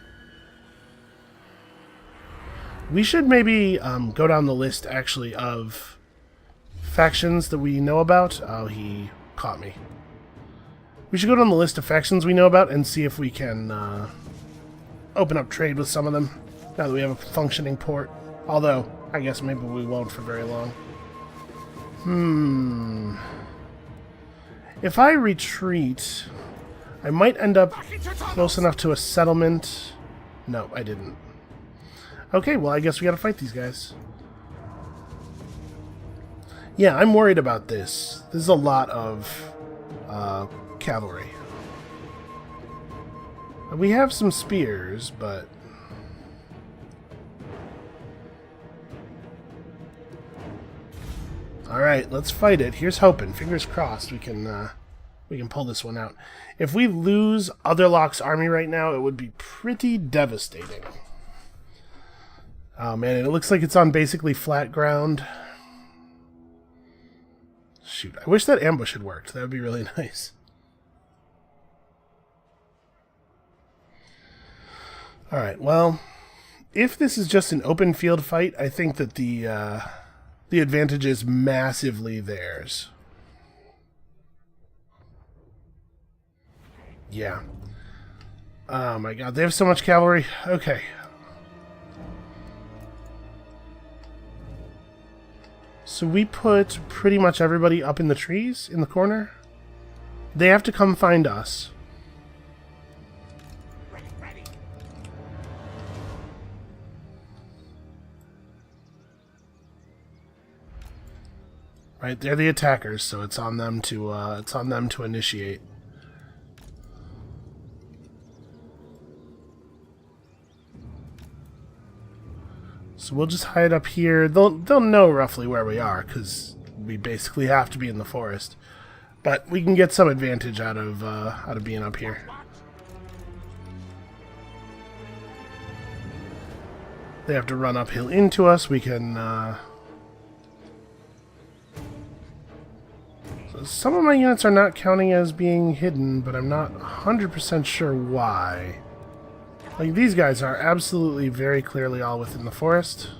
We should maybe go down the list, actually, of factions that we know about. Oh, he caught me. We should go down the list of factions we know about and see if we can open up trade with some of them, now that we have a functioning port. Although, I guess maybe we won't for very long. If I retreat, I might end up close enough to a settlement. No, I didn't. Okay, well, I guess we gotta fight these guys. Yeah, I'm worried about this. This is a lot of cavalry. We have some spears, but... Alright, let's fight it. Here's hoping. Fingers crossed we can we can pull this one out. If we lose Otherlock's army right now, it would be pretty devastating. Oh man, it looks like it's on basically flat ground. Shoot, I wish that ambush had worked. That would be really nice. Alright, well, if this is just an open field fight, I think that the advantage is massively theirs. Yeah. Oh my god, they have so much cavalry. Okay. So we put pretty much everybody up in the trees in the corner. They have to come find us. Right, they're the attackers, so it's on them to initiate. So we'll just hide up here. They'll know roughly where we are, because we basically have to be in the forest. But we can get some advantage out of being up here. They have to run uphill into us. We can. So some of my units are not counting as being hidden, but I'm not 100% sure why. Like, these guys are absolutely very clearly all within the forest.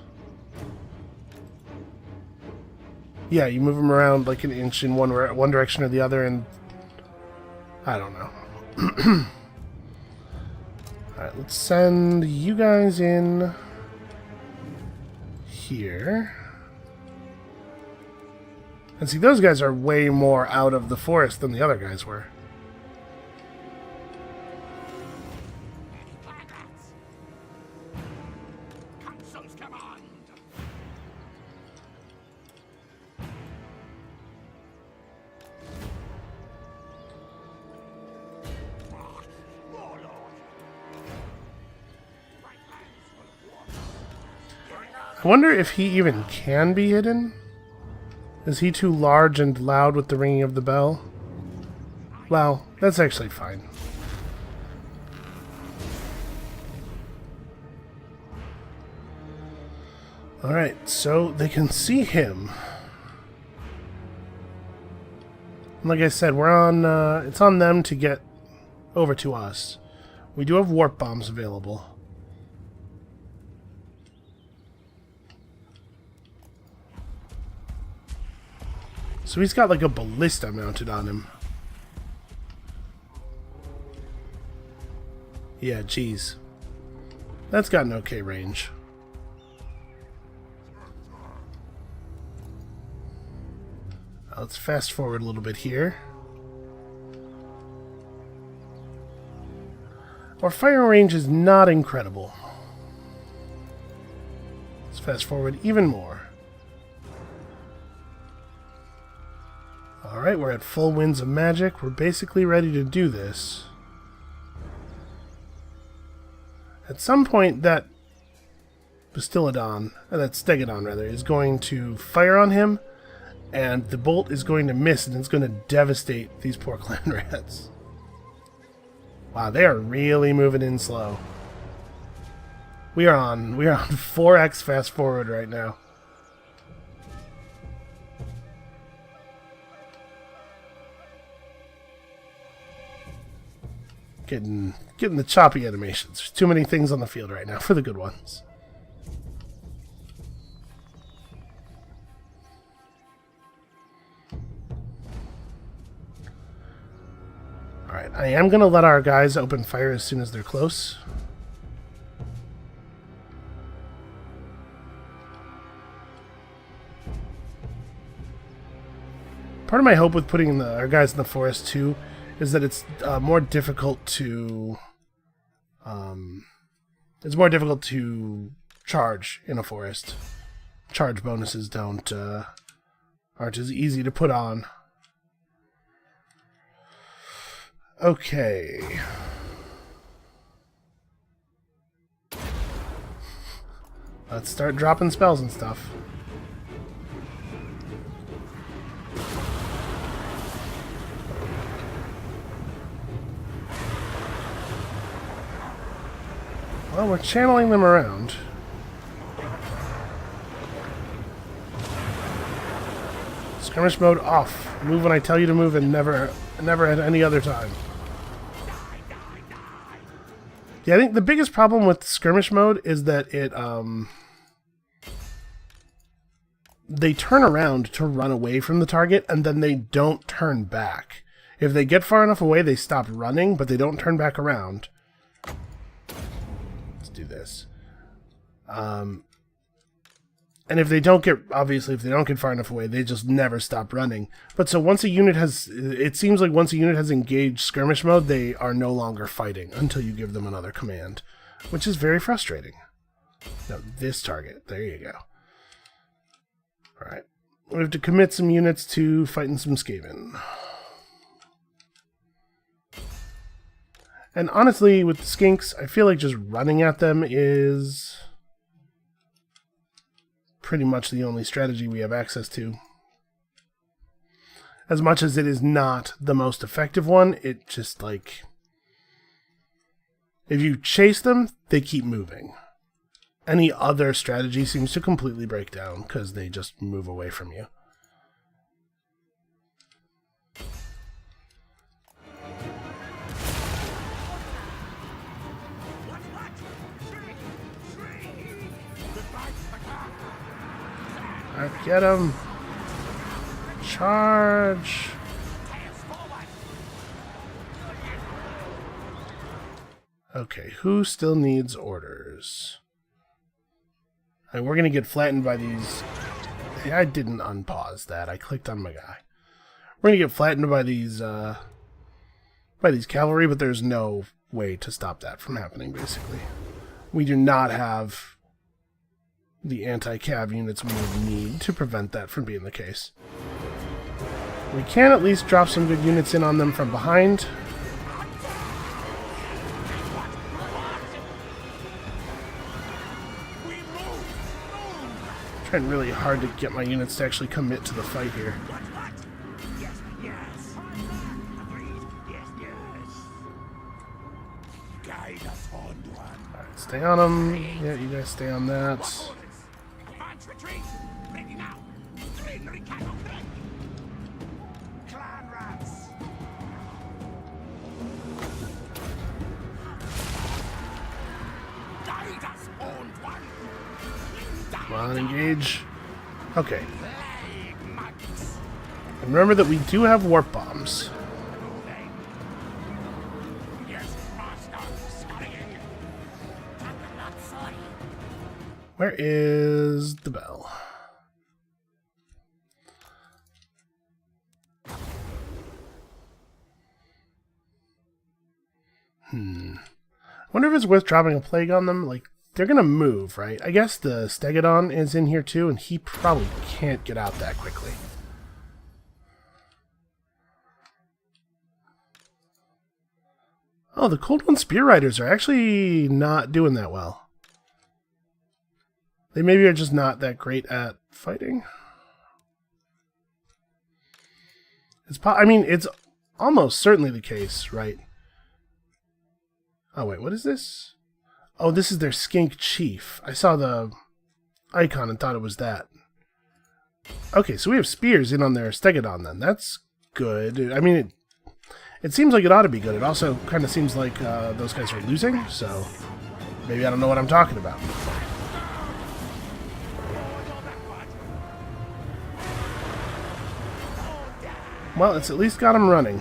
Yeah, you move them around like an inch in one direction or the other, and I don't know. Alright, let's send you guys in here. And see, those guys are way more out of the forest than the other guys were. I wonder if he even can be hidden? Is he too large and loud with the ringing of the bell? Well, that's actually fine. Alright, so they can see him. And like I said, we're on, it's on them to get over to us. We do have warp bombs available. So he's got like a ballista mounted on him. Yeah, geez. That's got an okay range. Let's fast forward a little bit here. Our fire range is not incredible. Let's fast forward even more. Alright, we're at full winds of magic. We're basically ready to do this. At some point, that Stegodon rather, is going to fire on him, and the bolt is going to miss, and it's going to devastate these poor clan rats. Wow, they are really moving in slow. We are on 4x fast forward right now. Getting the choppy animations. There's too many things on the field right now for the good ones. Alright, I am going to let our guys open fire as soon as they're close. Part of my hope with putting our guys in the forest too is that it's more difficult to charge in a forest. Charge bonuses aren't as easy to put on. Okay. Let's start dropping spells and stuff. Oh, we're channeling them around. Skirmish mode off. Move when I tell you to move and never at any other time. Yeah, I think the biggest problem with skirmish mode is that they turn around to run away from the target, and then they don't turn back. If they get far enough away, they stop running, but they don't turn back around. Let's do this. And if they don't get, obviously, if they don't get far enough away, they just never stop running. But so once a unit has, it seems like once a unit has engaged skirmish mode, they are no longer fighting until you give them another command, which is very frustrating. No, this target. There you go. All right. We have to commit some units to fighting some Skaven. And honestly, with the skinks, I feel like just running at them is pretty much the only strategy we have access to. As much as it is not the most effective one, it just like, if you chase them, they keep moving. Any other strategy seems to completely break down because they just move away from you. Alright, get him. Charge. Okay, who still needs orders? And we're going to get flattened by these. Hey, I didn't unpause that. I clicked on my guy. We're going to get flattened by these cavalry, but there's no way to stop that from happening, basically. We do not have the anti-cav units we would need to prevent that from being the case. We can at least drop some good units in on them from behind. Trying really hard to get my units to actually commit to the fight here. Alright, stay on them. Yeah, you guys stay on that. Come on, engage. Okay. And remember that we do have warp bombs. Where is the bell? I wonder if it's worth dropping a plague on them. Like, they're gonna move, right? I guess the Stegodon is in here too, and he probably can't get out that quickly. Oh, the Cold One Spear Riders are actually not doing that well. They maybe are just not that great at fighting. I mean, it's almost certainly the case, right? Oh, wait, what is this? Oh, this is their skink chief. I saw the icon and thought it was that. Okay, so we have spears in on their Stegodon then. That's good. I mean, it seems like it ought to be good. It also kind of seems like those guys are losing, so maybe I don't know what I'm talking about. Well, it's at least got them running.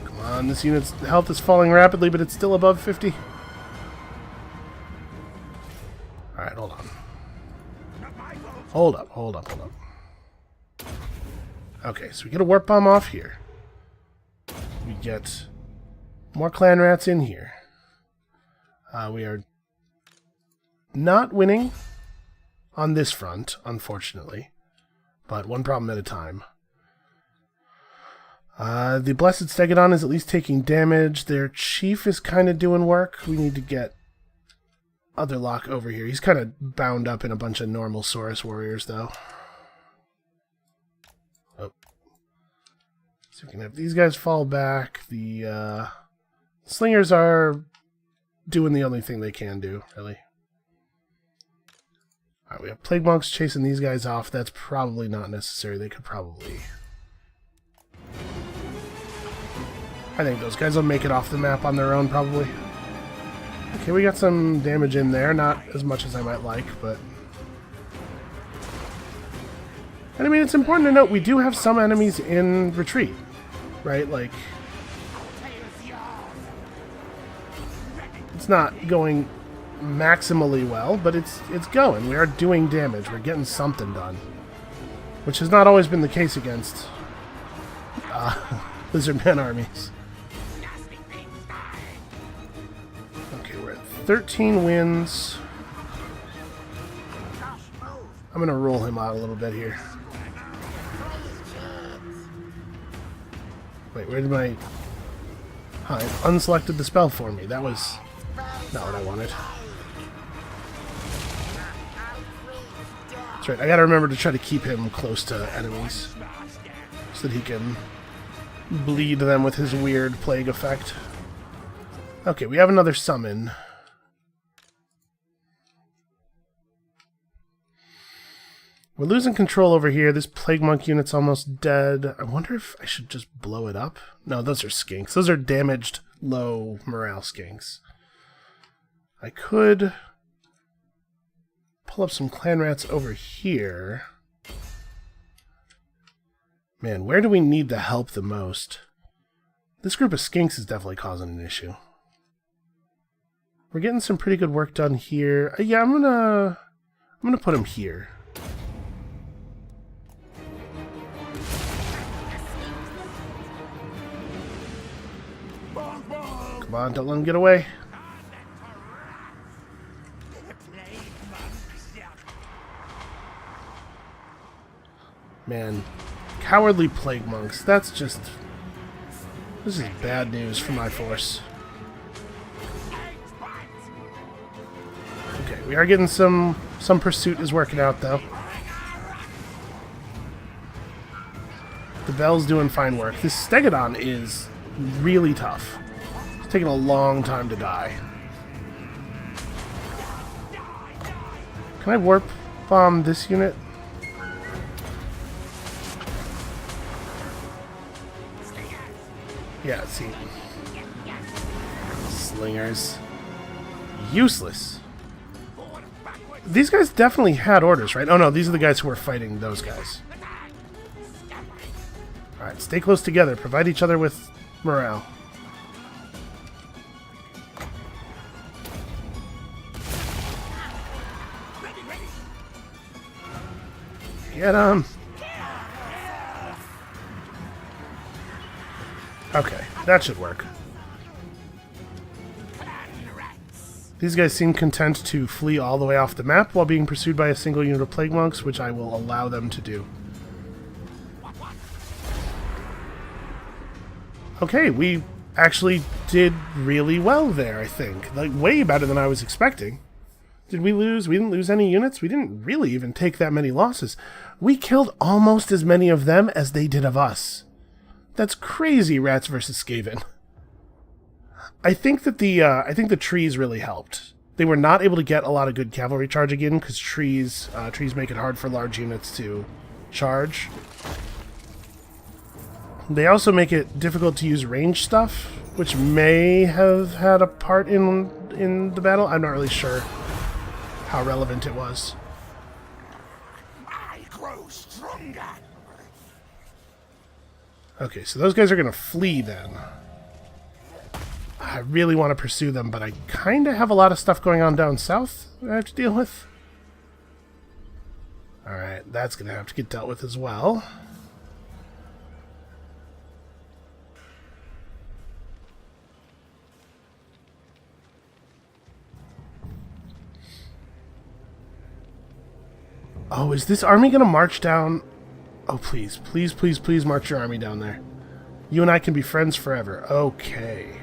Come on, this unit's health is falling rapidly, but it's still above 50. Alright, hold on. Hold up. Okay, so we get a warp bomb off here. We get more clan rats in here. We are not winning on this front, unfortunately, but one problem at a time. The Blessed Stegodon is at least taking damage. Their chief is kind of doing work. We need to get Otherlock over here. He's kind of bound up in a bunch of normal Saurus warriors, though. So we can have these guys fall back. The slingers are doing the only thing they can do, really. Alright, we have plague monks chasing these guys off. That's probably not necessary. They could probably... I think those guys will make it off the map on their own, probably. Okay, we got some damage in there. Not as much as I might like, but... And I mean, it's important to note, we do have some enemies in retreat, right? Like... It's not going maximally well, but it's going. We are doing damage. We're getting something done. Which has not always been the case against Lizardman armies. Okay, we're at 13 wins. I'm going to roll him out a little bit here. Wait, where did my... Huh, it unselected the spell for me. That was not what I wanted. That's right, I gotta remember to try to keep him close to enemies so that he can bleed them with his weird plague effect. Okay, we have another summon. We're losing control over here. This plague monk unit's almost dead. I wonder if I should just blow it up. No, those are skinks. Those are damaged, low morale skinks. I could pull up some clan rats over here. Man, where do we need the help the most? This group of skinks is definitely causing an issue. We're getting some pretty good work done here. Yeah, I'm gonna put him here. Come on, don't let him get away. Man, cowardly plague monks, that's just... This is bad news for my force. Okay, we are getting some pursuit is working out, though. The Bell's doing fine work. This Stegodon is really tough. It's taking a long time to die. Can I warp bomb this unit? Yeah, see. Slingers. Useless. These guys definitely had orders, right? Oh no, these are the guys who were fighting those guys. Alright, stay close together. Provide each other with morale. Get him! Okay, that should work. These guys seem content to flee all the way off the map while being pursued by a single unit of plague monks, which I will allow them to do. Okay, we actually did really well there, I think. Like, way better than I was expecting. Did we lose? We didn't lose any units. We didn't really even take that many losses. We killed almost as many of them as they did of us. That's crazy, Rats versus Skaven. I think that the trees really helped. They were not able to get a lot of good cavalry charging in because trees make it hard for large units to charge. They also make it difficult to use range stuff, which may have had a part in the battle. I'm not really sure how relevant it was. I grow stronger. Okay, so those guys are going to flee then. I really want to pursue them, but I kind of have a lot of stuff going on down south that I have to deal with. Alright, that's going to have to get dealt with as well. Oh, is this army going to march down? Oh, please, please, please, please march your army down there. You and I can be friends forever. Okay.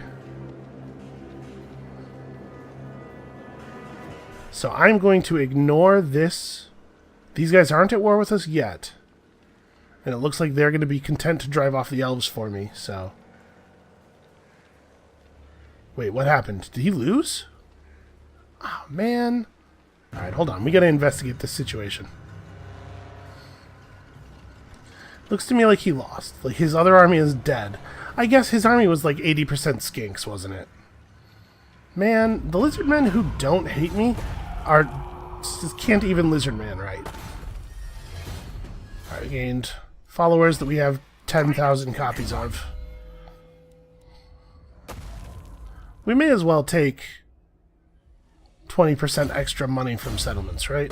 So I'm going to ignore this. These guys aren't at war with us yet. And it looks like they're going to be content to drive off the elves for me, so... Wait, what happened? Did he lose? Oh, man. Alright, hold on. We gotta investigate this situation. Looks to me like he lost. Like, his other army is dead. I guess his army was like 80% skinks, wasn't it? Man, the lizard men who don't hate me are... just can't even lizard man right. Alright, we gained followers that we have 10,000 copies of. We may as well take 20% extra money from settlements, right?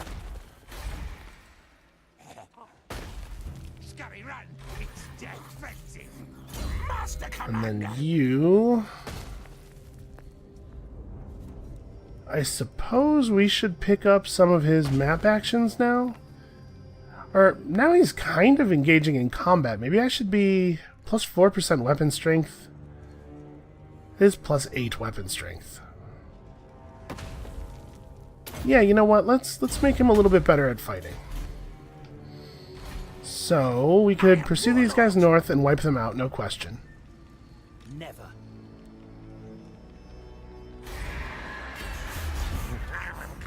And then you... I suppose we should pick up some of his map actions now? Or, now he's kind of engaging in combat. Maybe I should be plus 4% weapon strength. His plus 8 weapon strength. Yeah, you know what? Let's make him a little bit better at fighting. So, we could pursue these guys north and wipe them out, no question. Never.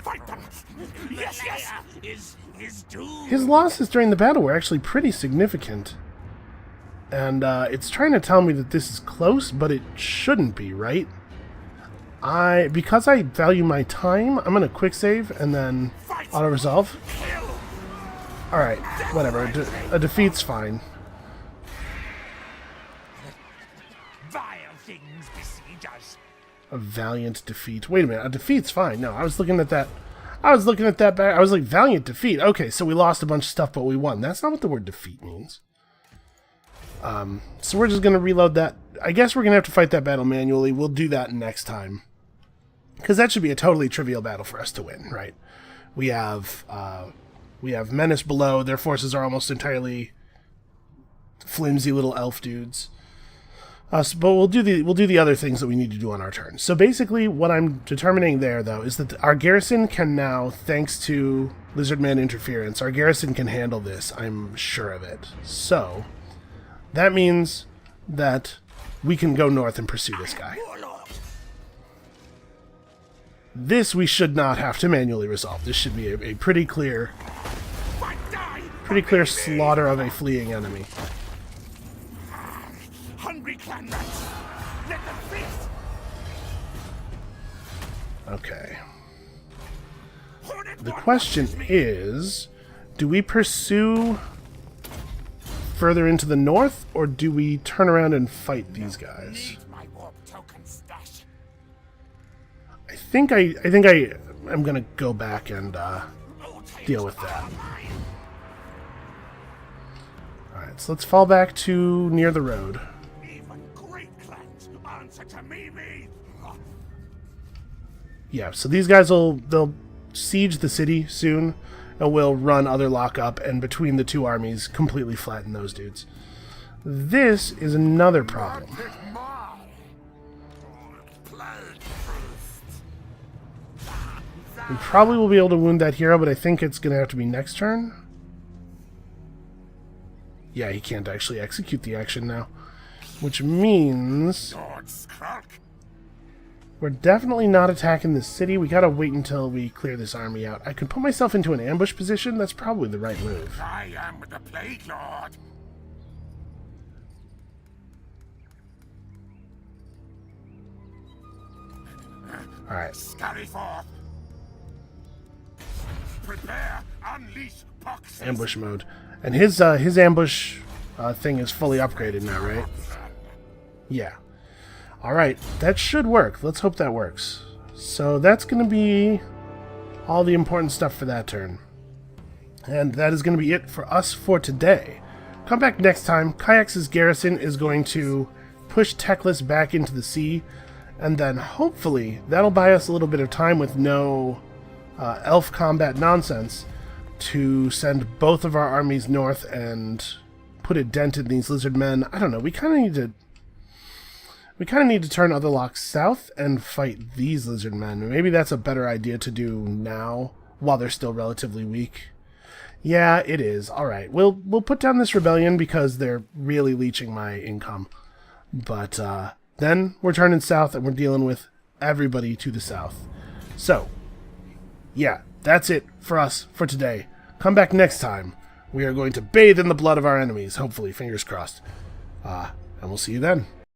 Fight them! Yes, yes! Is doom. His losses during the battle were actually pretty significant. And it's trying to tell me that this is close, but it shouldn't be, right? Because I value my time, I'm going to quick save and then auto-resolve. Alright, whatever. A defeat's fine. Vile things besiege us. A valiant defeat. Wait a minute, a defeat's fine. No, I was looking at that. I was looking at that back. I was like, valiant defeat. Okay, so we lost a bunch of stuff, but we won. That's not what the word defeat means. So we're just going to reload that. I guess we're going to have to fight that battle manually. We'll do that next time. Because that should be a totally trivial battle for us to win, right? We have Menace below. Their forces are almost entirely flimsy little elf dudes. But we'll do the other things that we need to do on our turn. So basically, what I'm determining there, though, is that our garrison can now, thanks to Lizardman interference, our garrison can handle this. I'm sure of it. So that means that we can go north and pursue this guy. This we should not have to manually resolve. This should be a pretty clear slaughter of a fleeing enemy. Hungry clan rats! Let them feast! Okay. The question is, do we pursue further into the north, or do we turn around and fight these guys? My warp token stash. I think I'm gonna go back and deal with that. Alright, so let's fall back to near the road. Yeah, so these guys they'll siege the city soon, and we'll run other lockup, and between the two armies, completely flatten those dudes. This is another problem. We probably will be able to wound that hero, but I think it's going to have to be next turn. Yeah, he can't actually execute the action now, which means Lord Skrolk. we're definitely not attacking the city. We gotta wait until we clear this army out. I could put myself into an ambush position. That's probably the right move. I am the Plague Lord. Alright. Scurry forth. Prepare, unleash pox. Ambush mode. And his ambush thing is fully upgraded now, right? Yeah. Alright, that should work. Let's hope that works. So that's going to be all the important stuff for that turn. And that is going to be it for us for today. Come back next time. Kayak's garrison is going to push Teclis back into the sea, and then hopefully that'll buy us a little bit of time with no elf combat nonsense to send both of our armies north and put a dent in these lizard men. I don't know, we kind of need to turn other locks south and fight these lizard men. Maybe that's a better idea to do now while they're still relatively weak. Yeah, it is. All right. We'll put down this rebellion because they're really leeching my income. But then we're turning south and we're dealing with everybody to the south. So, yeah, that's it for us for today. Come back next time. We are going to bathe in the blood of our enemies, hopefully, fingers crossed. And we'll see you then.